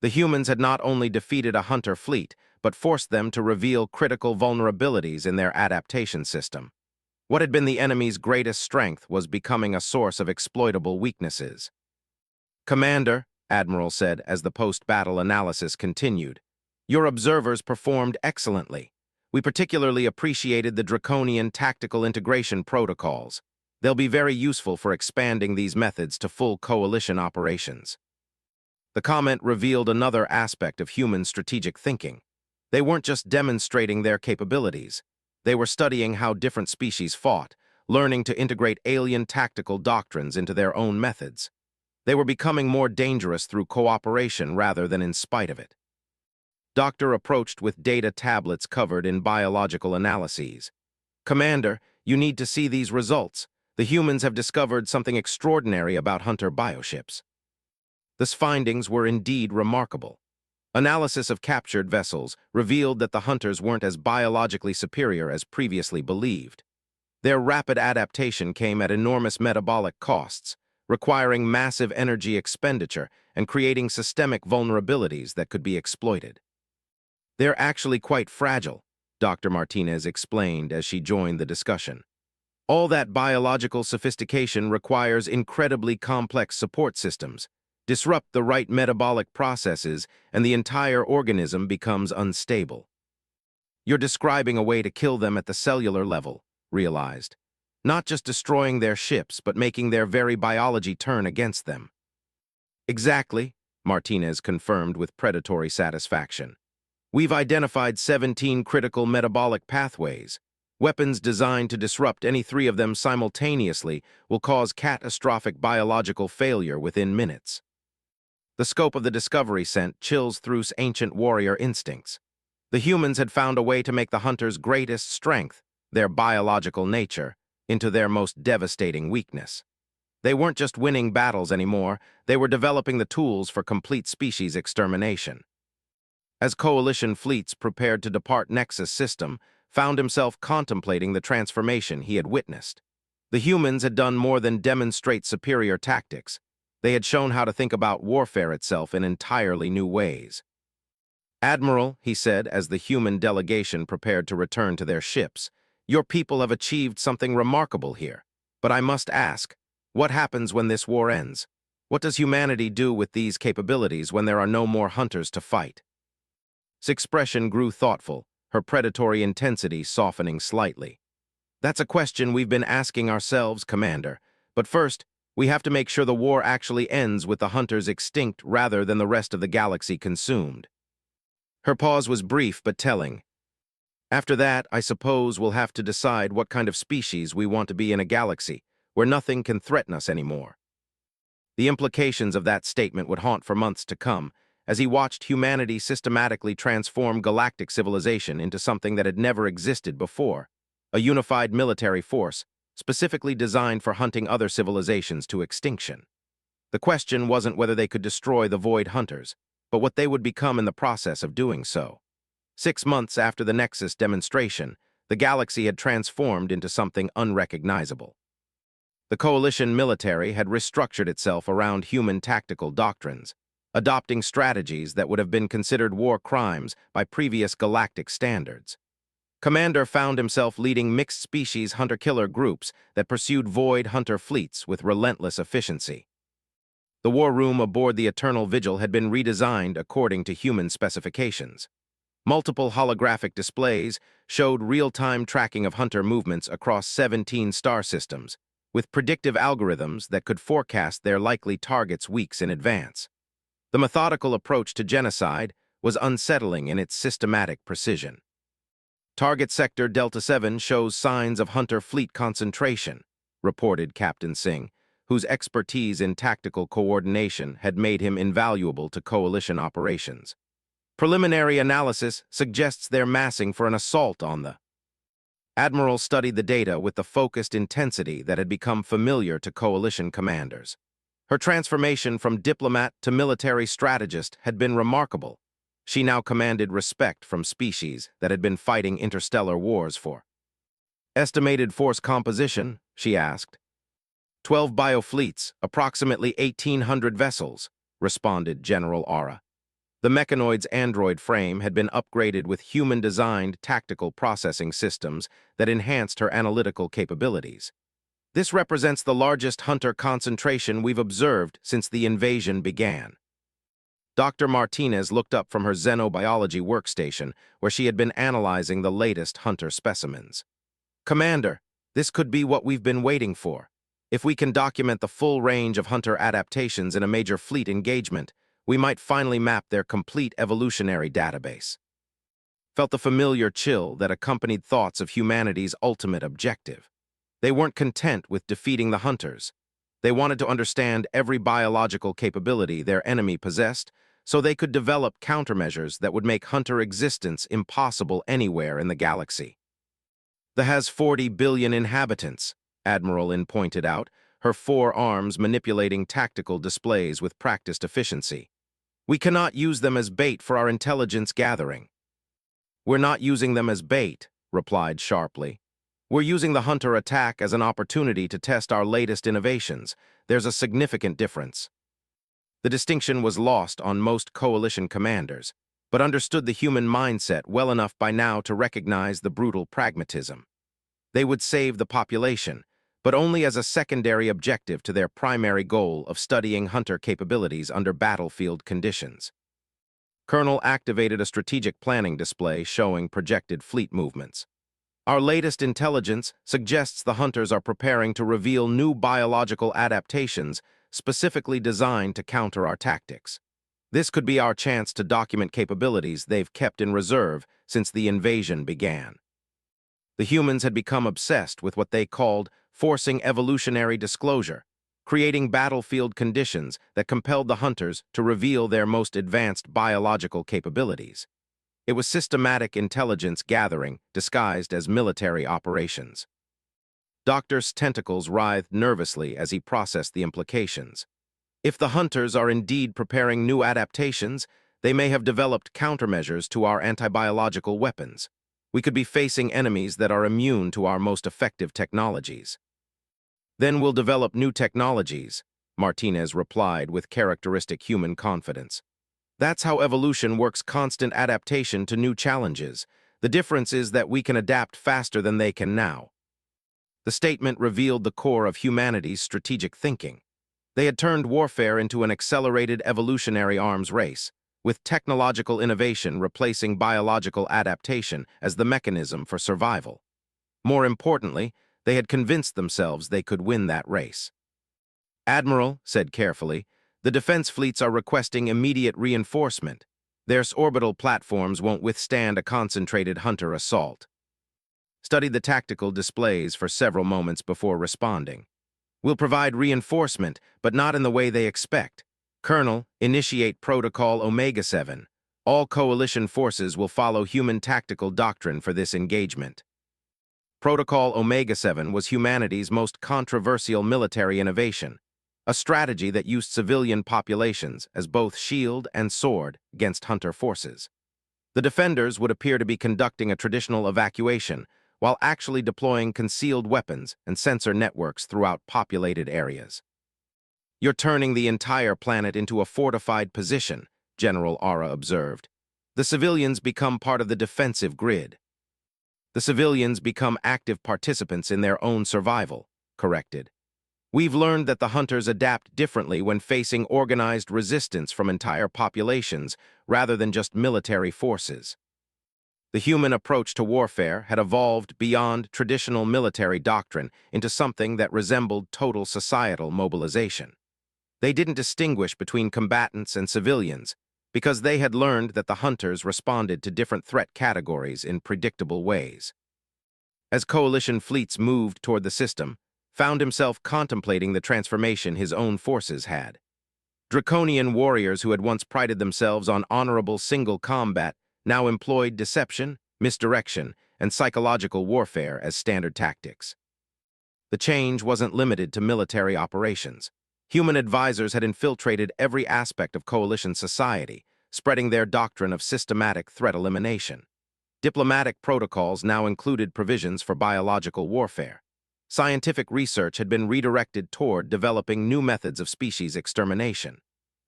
The humans had not only defeated a hunter fleet, but forced them to reveal critical vulnerabilities in their adaptation system. What had been the enemy's greatest strength was becoming a source of exploitable weaknesses. "Commander," Admiral said as the post-battle analysis continued, "your observers performed excellently. We particularly appreciated the draconian tactical integration protocols. They'll be very useful for expanding these methods to full coalition operations." The comment revealed another aspect of human strategic thinking. They weren't just demonstrating their capabilities. They were studying how different species fought, learning to integrate alien tactical doctrines into their own methods. They were becoming more dangerous through cooperation rather than in spite of it. Doctor approached with data tablets covered in biological analyses. "Commander, you need to see these results. The humans have discovered something extraordinary about hunter bioships." The findings were indeed remarkable. Analysis of captured vessels revealed that the hunters weren't as biologically superior as previously believed. Their rapid adaptation came at enormous metabolic costs, requiring massive energy expenditure and creating systemic vulnerabilities that could be exploited. "They're actually quite fragile," Dr. Martinez explained as she joined the discussion. "All that biological sophistication requires incredibly complex support systems. Disrupt the right metabolic processes, and the entire organism becomes unstable." "You're describing a way to kill them at the cellular level," realized. "Not just destroying their ships, but making their very biology turn against them." "Exactly," Martinez confirmed with predatory satisfaction. "We've identified 17 critical metabolic pathways. Weapons designed to disrupt any 3 of them simultaneously will cause catastrophic biological failure within minutes." The scope of the discovery sent chills through ancient warrior instincts. The humans had found a way to make the hunter's greatest strength, their biological nature, into their most devastating weakness. They weren't just winning battles anymore, they were developing the tools for complete species extermination. As coalition fleets prepared to depart Nexus system, found himself contemplating the transformation he had witnessed. The humans had done more than demonstrate superior tactics. They had shown how to think about warfare itself in entirely new ways. "Admiral," he said as the human delegation prepared to return to their ships, "your people have achieved something remarkable here. But I must ask, what happens when this war ends? What does humanity do with these capabilities when there are no more hunters to fight?" His expression grew thoughtful, her predatory intensity softening slightly. "That's a question we've been asking ourselves, Commander. But first, we have to make sure the war actually ends with the hunters extinct rather than the rest of the galaxy consumed." Her pause was brief but telling. "After that, I suppose we'll have to decide what kind of species we want to be in a galaxy where nothing can threaten us anymore." The implications of that statement would haunt for months to come, as he watched humanity systematically transform galactic civilization into something that had never existed before, a unified military force, specifically designed for hunting other civilizations to extinction. The question wasn't whether they could destroy the Void Hunters, but what they would become in the process of doing so. 6 months after the Nexus demonstration, the galaxy had transformed into something unrecognizable. The Coalition military had restructured itself around human tactical doctrines, adopting strategies that would have been considered war crimes by previous galactic standards. Commander found himself leading mixed-species hunter-killer groups that pursued Void Hunter fleets with relentless efficiency. The war room aboard the Eternal Vigil had been redesigned according to human specifications. Multiple holographic displays showed real-time tracking of hunter movements across 17 star systems, with predictive algorithms that could forecast their likely targets weeks in advance. The methodical approach to genocide was unsettling in its systematic precision. "Target Sector Delta 7 shows signs of hunter fleet concentration," reported Captain Singh, whose expertise in tactical coordination had made him invaluable to Coalition operations. "Preliminary analysis suggests they're massing for an assault on the—" Admiral studied the data with the focused intensity that had become familiar to Coalition commanders. Her transformation from diplomat to military strategist had been remarkable. She now commanded respect from species that had been fighting interstellar wars for. "Estimated force composition?" she asked. 12 biofleets, approximately 1,800 vessels," responded General Aura. The mechanoid's android frame had been upgraded with human-designed tactical processing systems that enhanced her analytical capabilities. "This represents the largest hunter concentration we've observed since the invasion began." Dr. Martinez looked up from her xenobiology workstation, where she had been analyzing the latest hunter specimens. "Commander, this could be what we've been waiting for. If we can document the full range of hunter adaptations in a major fleet engagement, we might finally map their complete evolutionary database." Felt the familiar chill that accompanied thoughts of humanity's ultimate objective. They weren't content with defeating the hunters. They wanted to understand every biological capability their enemy possessed, so they could develop countermeasures that would make hunter existence impossible anywhere in the galaxy. "The has 40 billion inhabitants," Admiral In pointed out, her 4 arms manipulating tactical displays with practiced efficiency. "We cannot use them as bait for our intelligence gathering." "We're not using them as bait," replied sharply. "We're using the hunter attack as an opportunity to test our latest innovations. There's a significant difference." The distinction was lost on most Coalition commanders, but understood the human mindset well enough by now to recognize the brutal pragmatism. They would save the population, but only as a secondary objective to their primary goal of studying hunter capabilities under battlefield conditions. Colonel activated a strategic planning display showing projected fleet movements. "Our latest intelligence suggests the hunters are preparing to reveal new biological adaptations specifically designed to counter our tactics. This could be our chance to document capabilities they've kept in reserve since the invasion began." The humans had become obsessed with what they called forcing evolutionary disclosure, creating battlefield conditions that compelled the hunters to reveal their most advanced biological capabilities. It was systematic intelligence gathering disguised as military operations. Doctor's tentacles writhed nervously as he processed the implications. If the hunters are indeed preparing new adaptations, they may have developed countermeasures to our antibiological weapons. We could be facing enemies that are immune to our most effective technologies. "Then we'll develop new technologies," Martinez replied with characteristic human confidence. That's how evolution works, constant adaptation to new challenges. The difference is that we can adapt faster than they can now. The statement revealed the core of humanity's strategic thinking. They had turned warfare into an accelerated evolutionary arms race, with technological innovation replacing biological adaptation as the mechanism for survival. More importantly, they had convinced themselves they could win that race. Admiral said carefully, the defense fleets are requesting immediate reinforcement. Their orbital platforms won't withstand a concentrated hunter assault. Studied the tactical displays for several moments before responding. We'll provide reinforcement, but not in the way they expect. Colonel, initiate Protocol Omega-7. All coalition forces will follow human tactical doctrine for this engagement. Protocol Omega-7 was humanity's most controversial military innovation, a strategy that used civilian populations as both shield and sword against hunter forces. The defenders would appear to be conducting a traditional evacuation, while actually deploying concealed weapons and sensor networks throughout populated areas. You're turning the entire planet into a fortified position, General Ara observed. The civilians become part of the defensive grid. The civilians become active participants in their own survival, corrected. We've learned that the hunters adapt differently when facing organized resistance from entire populations rather than just military forces. The human approach to warfare had evolved beyond traditional military doctrine into something that resembled total societal mobilization. They didn't distinguish between combatants and civilians because they had learned that the hunters responded to different threat categories in predictable ways. As coalition fleets moved toward the system, found himself contemplating the transformation his own forces had. Draconian warriors who had once prided themselves on honorable single combat now employed deception, misdirection, and psychological warfare as standard tactics. The change wasn't limited to military operations. Human advisors had infiltrated every aspect of coalition society, spreading their doctrine of systematic threat elimination. Diplomatic protocols now included provisions for biological warfare. Scientific research had been redirected toward developing new methods of species extermination.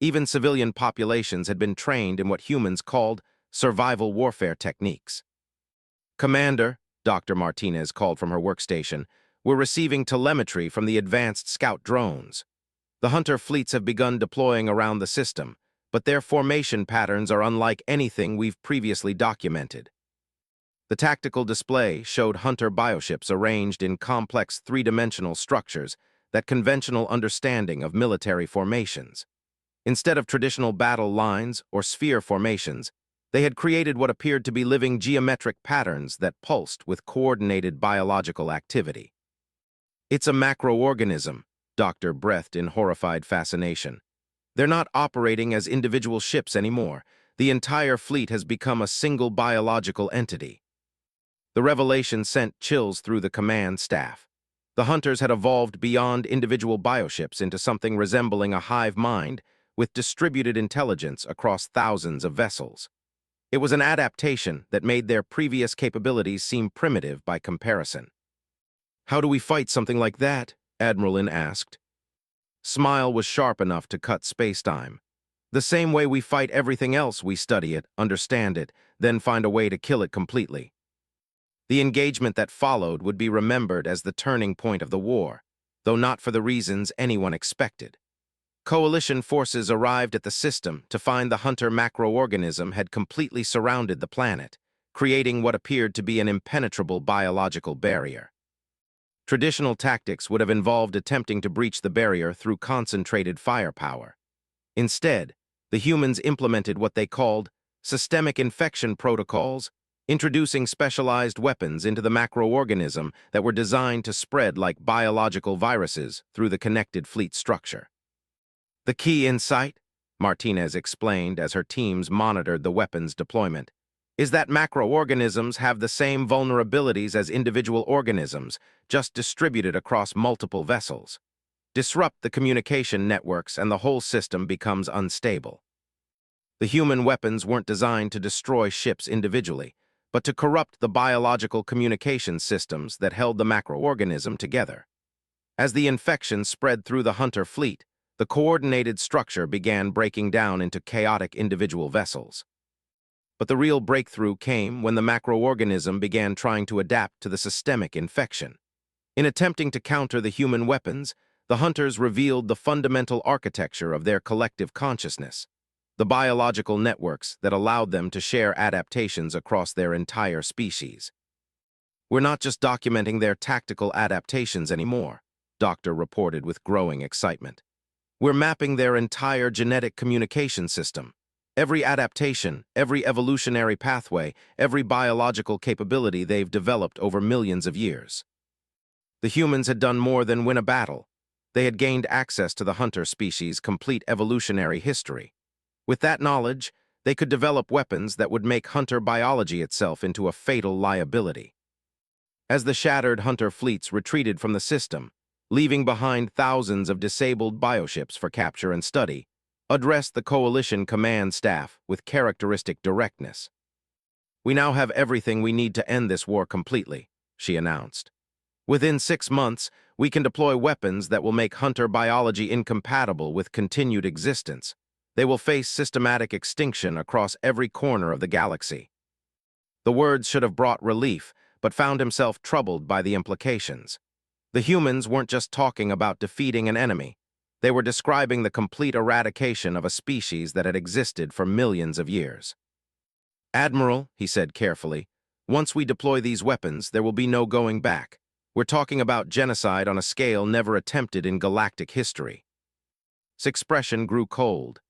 Even civilian populations had been trained in what humans called survival warfare techniques. Commander, Dr. Martinez called from her workstation, we're receiving telemetry from the advanced scout drones. The hunter fleets have begun deploying around the system, but their formation patterns are unlike anything we've previously documented. The tactical display showed hunter bioships arranged in complex three-dimensional structures that conventional understanding of military formations. Instead of traditional battle lines or sphere formations, they had created what appeared to be living geometric patterns that pulsed with coordinated biological activity. It's a macroorganism, Doctor breathed in horrified fascination. They're not operating as individual ships anymore. The entire fleet has become a single biological entity. The revelation sent chills through the command staff. The hunters had evolved beyond individual bioships into something resembling a hive mind with distributed intelligence across thousands of vessels. It was an adaptation that made their previous capabilities seem primitive by comparison. How do we fight something like that? Admiral In asked. Smile was sharp enough to cut space-time. The same way we fight everything else, we study it, understand it, then find a way to kill it completely. The engagement that followed would be remembered as the turning point of the war, though not for the reasons anyone expected. Coalition forces arrived at the system to find the hunter macroorganism had completely surrounded the planet, creating what appeared to be an impenetrable biological barrier. Traditional tactics would have involved attempting to breach the barrier through concentrated firepower. Instead, the humans implemented what they called systemic infection protocols, introducing specialized weapons into the macroorganism that were designed to spread like biological viruses through the connected fleet structure. The key insight, Martinez explained as her teams monitored the weapons deployment, is that macroorganisms have the same vulnerabilities as individual organisms, just distributed across multiple vessels. Disrupt the communication networks and the whole system becomes unstable. The human weapons weren't designed to destroy ships individually, but to corrupt the biological communication systems that held the macroorganism together. As the infection spread through the hunter fleet, The coordinated structure began breaking down into chaotic individual vessels. But the real breakthrough came when the macroorganism began trying to adapt to the systemic infection. In attempting to counter the human weapons, the hunters revealed the fundamental architecture of their collective consciousness, the biological networks that allowed them to share adaptations across their entire species. "We're not just documenting their tactical adaptations anymore," Doctor reported with growing excitement. "We're mapping their entire genetic communication system. Every adaptation, every evolutionary pathway, every biological capability they've developed over millions of years." The humans had done more than win a battle. They had gained access to the hunter species' complete evolutionary history. With that knowledge, they could develop weapons that would make hunter biology itself into a fatal liability. As the shattered hunter fleets retreated from the system, leaving behind thousands of disabled bioships for capture and study, addressed the Coalition command staff with characteristic directness. "We now have everything we need to end this war completely," she announced. "Within 6 months, we can deploy weapons that will make hunter biology incompatible with continued existence. They will face systematic extinction across every corner of the galaxy." The words should have brought relief, but found himself troubled by the implications. The humans weren't just talking about defeating an enemy. They were describing the complete eradication of a species that had existed for millions of years. "Admiral," he said carefully, "once we deploy these weapons, there will be no going back. We're talking about genocide on a scale never attempted in galactic history." His expression grew cold.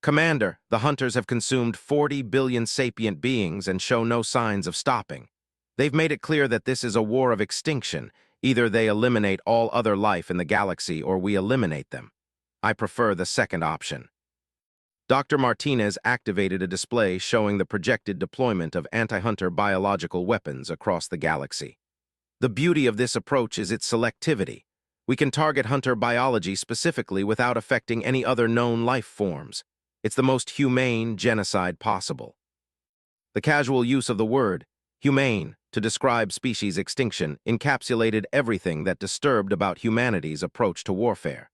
"Commander, the hunters have consumed 40 billion sapient beings and show no signs of stopping. They've made it clear that this is a war of extinction. Either they eliminate all other life in the galaxy or we eliminate them. I prefer the second option." Dr. Martinez activated a display showing the projected deployment of anti-hunter biological weapons across the galaxy. "The beauty of this approach is its selectivity. We can target hunter biology specifically without affecting any other known life forms. It's the most humane genocide possible." The casual use of the word humane to describe species extinction encapsulated everything that disturbed about humanity's approach to warfare.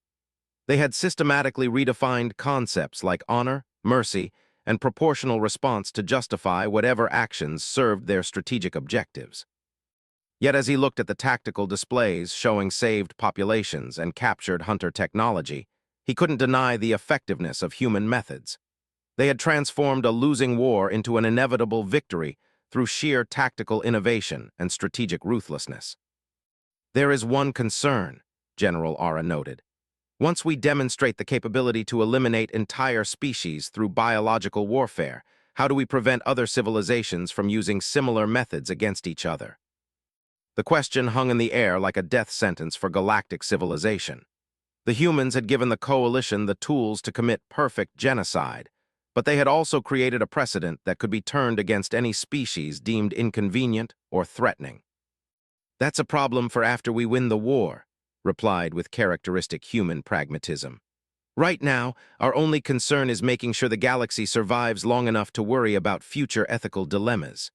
They had systematically redefined concepts like honor, mercy, and proportional response to justify whatever actions served their strategic objectives. Yet as he looked at the tactical displays showing saved populations and captured hunter technology, he couldn't deny the effectiveness of human methods. They had transformed a losing war into an inevitable victory through sheer tactical innovation and strategic ruthlessness. "There is one concern," General Ara noted. "Once we demonstrate the capability to eliminate entire species through biological warfare, how do we prevent other civilizations from using similar methods against each other?" The question hung in the air like a death sentence for galactic civilization. The humans had given the Coalition the tools to commit perfect genocide, but they had also created a precedent that could be turned against any species deemed inconvenient or threatening. "That's a problem for after we win the war," replied with characteristic human pragmatism. "Right now, our only concern is making sure the galaxy survives long enough to worry about future ethical dilemmas."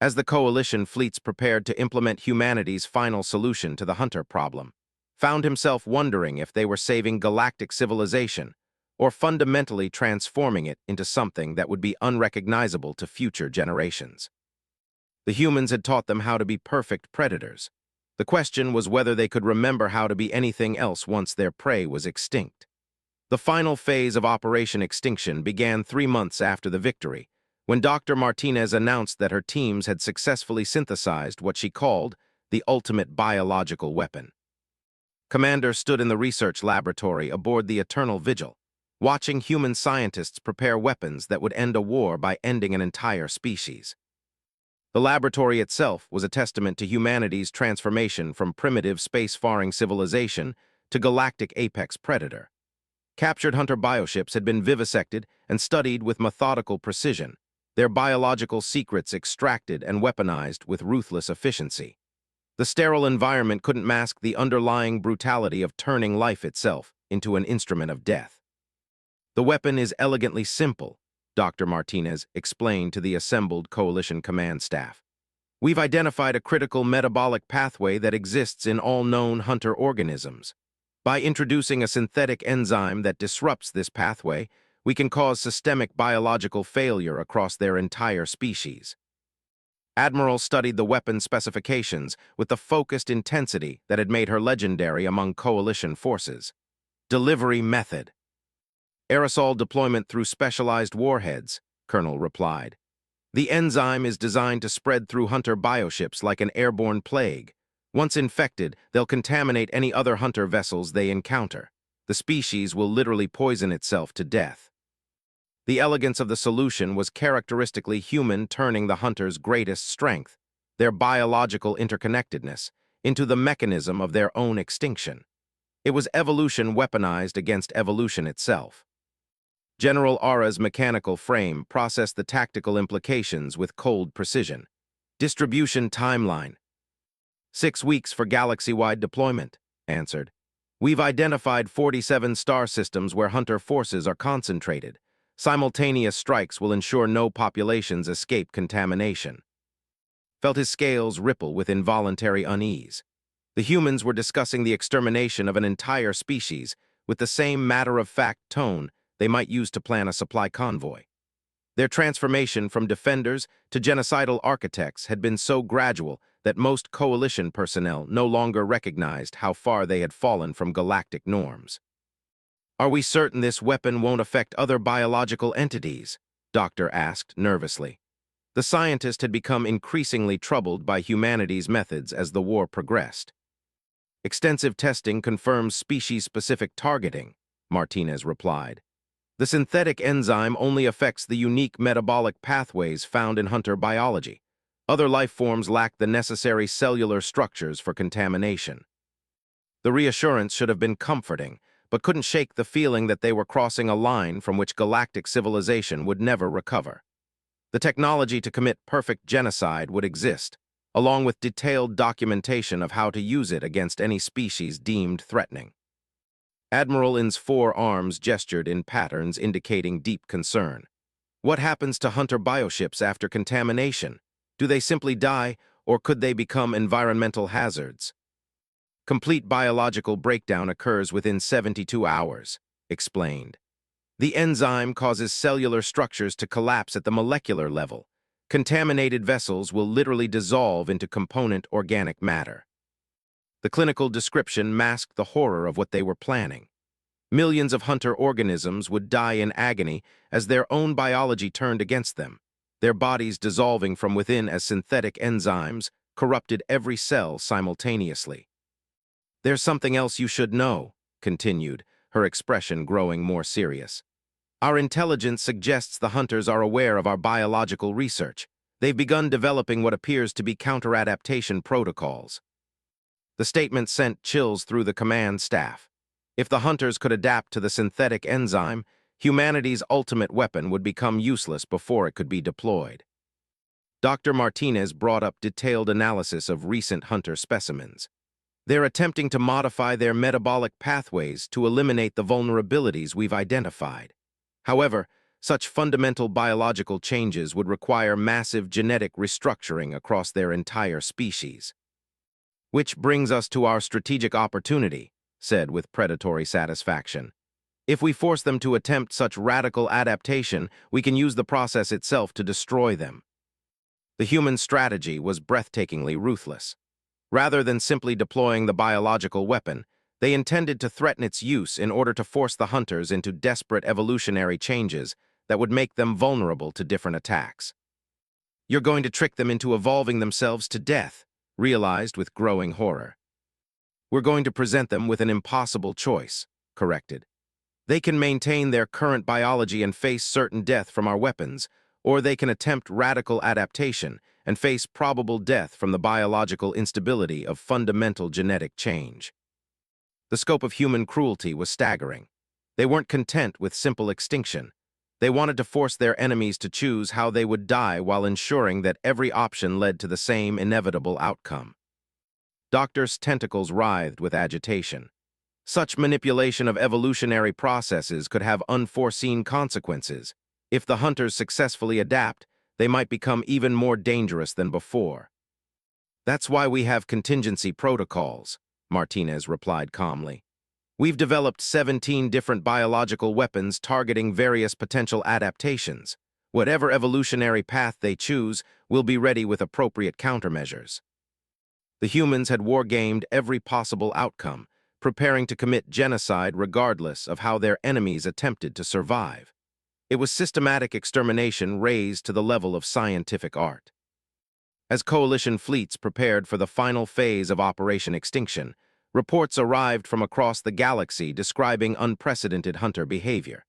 As the Coalition fleets prepared to implement humanity's final solution to the hunter problem, found himself wondering if they were saving galactic civilization or fundamentally transforming it into something that would be unrecognizable to future generations. The humans had taught them how to be perfect predators. The question was whether they could remember how to be anything else once their prey was extinct. The final phase of Operation Extinction began 3 months after the victory, when Dr. Martinez announced that her teams had successfully synthesized what she called the ultimate biological weapon. Commander stood in the research laboratory aboard the Eternal Vigil, watching human scientists prepare weapons that would end a war by ending an entire species. The laboratory itself was a testament to humanity's transformation from primitive space-faring civilization to galactic apex predator. Captured hunter bioships had been vivisected and studied with methodical precision, their biological secrets extracted and weaponized with ruthless efficiency. The sterile environment couldn't mask the underlying brutality of turning life itself into an instrument of death. "The weapon is elegantly simple," Dr. Martinez explained to the assembled Coalition command staff. "We've identified a critical metabolic pathway that exists in all known hunter organisms. By introducing a synthetic enzyme that disrupts this pathway, we can cause systemic biological failure across their entire species. Admiral studied the weapon specifications with the focused intensity that had made her legendary among coalition forces. Delivery method. Aerosol deployment through specialized warheads, Colonel replied. The enzyme is designed to spread through hunter bioships like an airborne plague. Once infected, they'll contaminate any other hunter vessels they encounter. The species will literally poison itself to death. The elegance of the solution was characteristically human, turning the hunter's greatest strength, their biological interconnectedness, into the mechanism of their own extinction. It was evolution weaponized against evolution itself. General Ara's mechanical frame processed the tactical implications with cold precision. Distribution timeline. 6 weeks for galaxy-wide deployment, answered. We've identified 47 star systems where hunter forces are concentrated. Simultaneous strikes will ensure no populations escape contamination. Felt his scales ripple with involuntary unease. The humans were discussing the extermination of an entire species with the same matter-of-fact tone they might use to plan a supply convoy. Their transformation from defenders to genocidal architects had been so gradual that most coalition personnel no longer recognized how far they had fallen from galactic norms. Are we certain this weapon won't affect other biological entities? Doctor asked nervously. The scientist had become increasingly troubled by humanity's methods as the war progressed. Extensive testing confirms species-specific targeting, Martinez replied. The synthetic enzyme only affects the unique metabolic pathways found in hunter biology. Other life forms lack the necessary cellular structures for contamination. The reassurance should have been comforting, but couldn't shake the feeling that they were crossing a line from which galactic civilization would never recover. The technology to commit perfect genocide would exist, along with detailed documentation of how to use it against any species deemed threatening. Admiral In's forearms gestured in patterns indicating deep concern. What happens to hunter bioships after contamination? Do they simply die, or could they become environmental hazards? Complete biological breakdown occurs within 72 hours, explained. The enzyme causes cellular structures to collapse at the molecular level. Contaminated vessels will literally dissolve into component organic matter. The clinical description masked the horror of what they were planning. Millions of hunter organisms would die in agony as their own biology turned against them, their bodies dissolving from within as synthetic enzymes corrupted every cell simultaneously. There's something else you should know, continued, her expression growing more serious. Our intelligence suggests the hunters are aware of our biological research. They've begun developing what appears to be counter-adaptation protocols. The statement sent chills through the command staff. If the hunters could adapt to the synthetic enzyme, humanity's ultimate weapon would become useless before it could be deployed. Dr. Martinez brought up detailed analysis of recent hunter specimens. They're attempting to modify their metabolic pathways to eliminate the vulnerabilities we've identified. However, such fundamental biological changes would require massive genetic restructuring across their entire species. Which brings us to our strategic opportunity, said with predatory satisfaction. If we force them to attempt such radical adaptation, we can use the process itself to destroy them. The human strategy was breathtakingly ruthless. Rather than simply deploying the biological weapon, they intended to threaten its use in order to force the hunters into desperate evolutionary changes that would make them vulnerable to different attacks. You're going to trick them into evolving themselves to death, realized with growing horror. We're going to present them with an impossible choice, corrected. They can maintain their current biology and face certain death from our weapons, or they can attempt radical adaptation and face probable death from the biological instability of fundamental genetic change. The scope of human cruelty was staggering. They weren't content with simple extinction. They wanted to force their enemies to choose how they would die while ensuring that every option led to the same inevitable outcome. Doctor's tentacles writhed with agitation. Such manipulation of evolutionary processes could have unforeseen consequences. If the hunters successfully adapt, they might become even more dangerous than before. That's why we have contingency protocols, Martinez replied calmly. We've developed 17 different biological weapons targeting various potential adaptations. Whatever evolutionary path they choose, we'll be ready with appropriate countermeasures. The humans had wargamed every possible outcome, preparing to commit genocide regardless of how their enemies attempted to survive. It was systematic extermination raised to the level of scientific art. As coalition fleets prepared for the final phase of Operation Extinction, reports arrived from across the galaxy describing unprecedented hunter behavior.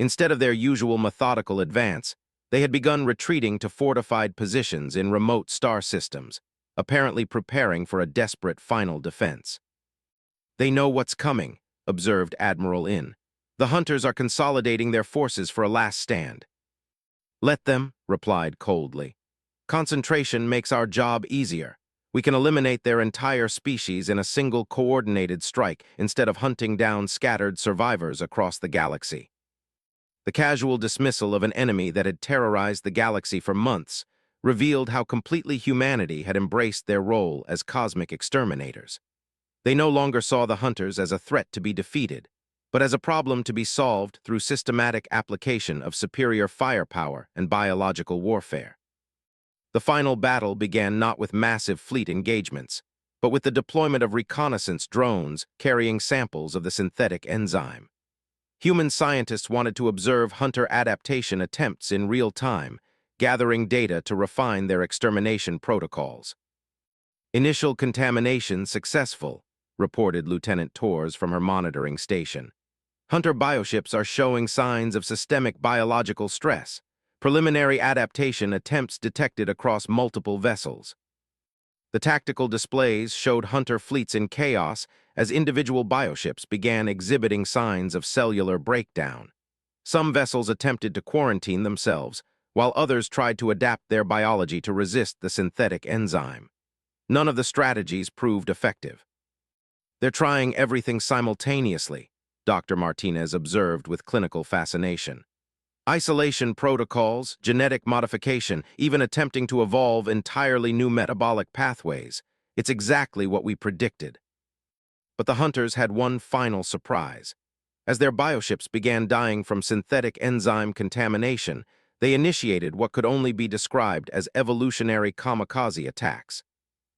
Instead of their usual methodical advance, they had begun retreating to fortified positions in remote star systems, apparently preparing for a desperate final defense. "They know what's coming," observed Admiral In. "The hunters are consolidating their forces for a last stand." "Let them," replied coldly. "Concentration makes our job easier. We can eliminate their entire species in a single coordinated strike instead of hunting down scattered survivors across the galaxy." The casual dismissal of an enemy that had terrorized the galaxy for months revealed how completely humanity had embraced their role as cosmic exterminators. They no longer saw the hunters as a threat to be defeated, but as a problem to be solved through systematic application of superior firepower and biological warfare. The final battle began not with massive fleet engagements, but with the deployment of reconnaissance drones carrying samples of the synthetic enzyme. Human scientists wanted to observe hunter adaptation attempts in real time, gathering data to refine their extermination protocols. "Initial contamination successful," reported Lieutenant Torres from her monitoring station. "Hunter bioships are showing signs of systemic biological stress. Preliminary adaptation attempts detected across multiple vessels." The tactical displays showed hunter fleets in chaos as individual bioships began exhibiting signs of cellular breakdown. Some vessels attempted to quarantine themselves, while others tried to adapt their biology to resist the synthetic enzyme. None of the strategies proved effective. "They're trying everything simultaneously," Dr. Martinez observed with clinical fascination. "Isolation protocols, genetic modification, even attempting to evolve entirely new metabolic pathways. It's exactly what we predicted." But the hunters had one final surprise. As their bioships began dying from synthetic enzyme contamination, they initiated what could only be described as evolutionary kamikaze attacks.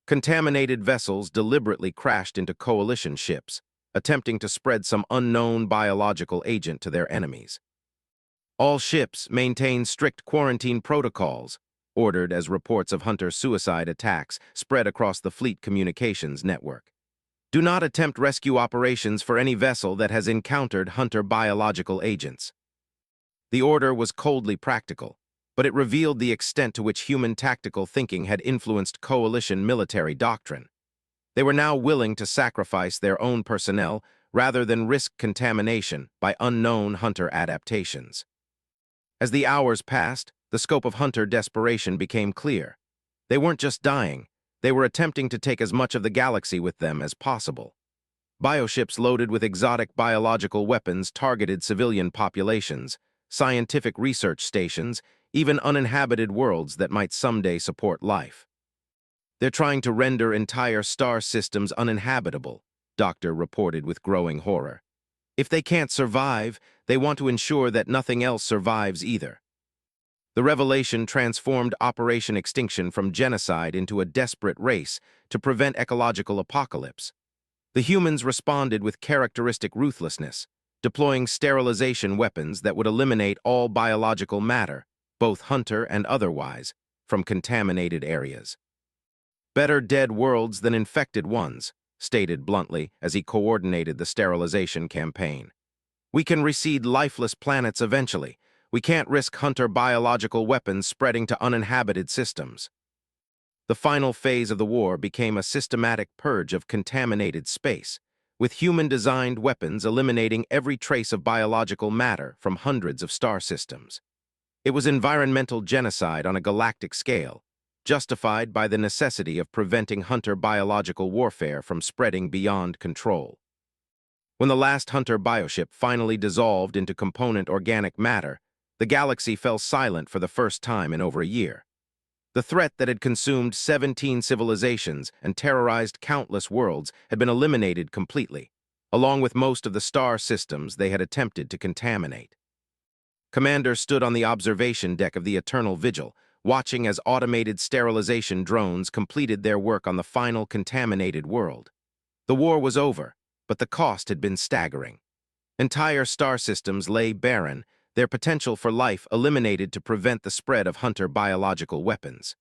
Contaminated vessels deliberately crashed into coalition ships, attempting to spread some unknown biological agent to their enemies. "All ships maintain strict quarantine protocols," ordered as reports of hunter suicide attacks spread across the fleet communications network. "Do not attempt rescue operations for any vessel that has encountered hunter biological agents." The order was coldly practical, but it revealed the extent to which human tactical thinking had influenced coalition military doctrine. They were now willing to sacrifice their own personnel rather than risk contamination by unknown hunter adaptations. As the hours passed, the scope of hunter desperation became clear. They weren't just dying, they were attempting to take as much of the galaxy with them as possible. Bioships loaded with exotic biological weapons targeted civilian populations, scientific research stations, even uninhabited worlds that might someday support life. "They're trying to render entire star systems uninhabitable," Doctor reported with growing horror. "If they can't survive, they want to ensure that nothing else survives either." The revelation transformed Operation Extinction from genocide into a desperate race to prevent ecological apocalypse. The humans responded with characteristic ruthlessness, deploying sterilization weapons that would eliminate all biological matter, both hunter and otherwise, from contaminated areas. "Better dead worlds than infected ones," stated bluntly as he coordinated the sterilization campaign. "We can reseed lifeless planets eventually. We can't risk hunter biological weapons spreading to uninhabited systems." The final phase of the war became a systematic purge of contaminated space, with human-designed weapons eliminating every trace of biological matter from hundreds of star systems. It was environmental genocide on a galactic scale, justified by the necessity of preventing hunter biological warfare from spreading beyond control. When the last hunter bioship finally dissolved into component organic matter, the galaxy fell silent for the first time in over a year. The threat that had consumed 17 civilizations and terrorized countless worlds had been eliminated completely, along with most of the star systems they had attempted to contaminate. Commander stood on the observation deck of the Eternal Vigil, watching as automated sterilization drones completed their work on the final contaminated world. The war was over, but the cost had been staggering. Entire star systems lay barren, their potential for life eliminated to prevent the spread of Hunter biological weapons.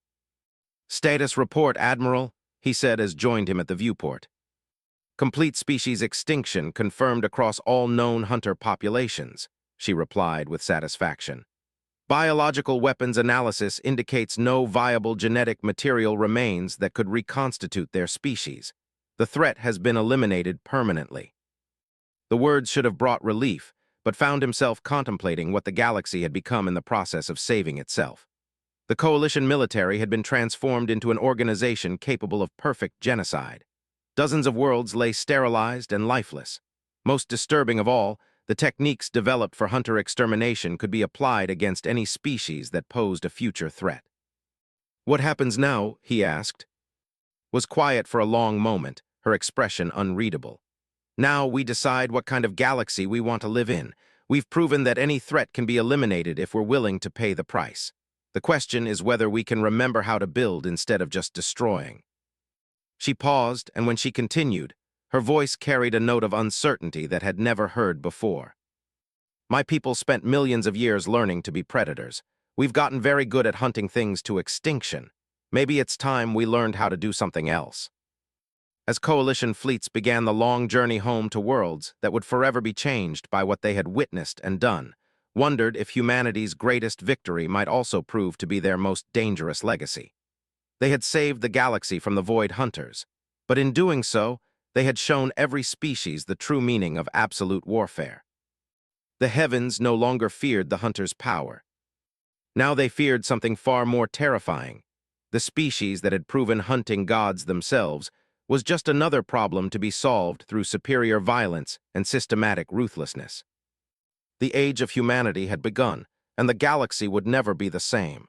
"Status report, Admiral," he said as joined him at the viewport. "Complete species extinction confirmed across all known Hunter populations," she replied with satisfaction. "Biological weapons analysis indicates no viable genetic material remains that could reconstitute their species. The threat has been eliminated permanently." The words should have brought relief, but found himself contemplating what the galaxy had become in the process of saving itself. The coalition military had been transformed into an organization capable of perfect genocide. Dozens of worlds lay sterilized and lifeless. Most disturbing of all, the techniques developed for Hunter extermination could be applied against any species that posed a future threat. "What happens now?" he asked. Was quiet for a long moment, her expression unreadable. "Now we decide what kind of galaxy we want to live in. We've proven that any threat can be eliminated if we're willing to pay the price. The question is whether we can remember how to build instead of just destroying." She paused, and when she continued, her voice carried a note of uncertainty that had never heard before. "My people spent millions of years learning to be predators. We've gotten very good at hunting things to extinction. Maybe it's time we learned how to do something else." As coalition fleets began the long journey home to worlds that would forever be changed by what they had witnessed and done, wondered if humanity's greatest victory might also prove to be their most dangerous legacy. They had saved the galaxy from the Void Hunters, but in doing so, they had shown every species the true meaning of absolute warfare. The heavens no longer feared the Hunters' power. Now they feared something far more terrifying. The species that had proven hunting gods themselves was just another problem to be solved through superior violence and systematic ruthlessness. The age of humanity had begun, and the galaxy would never be the same.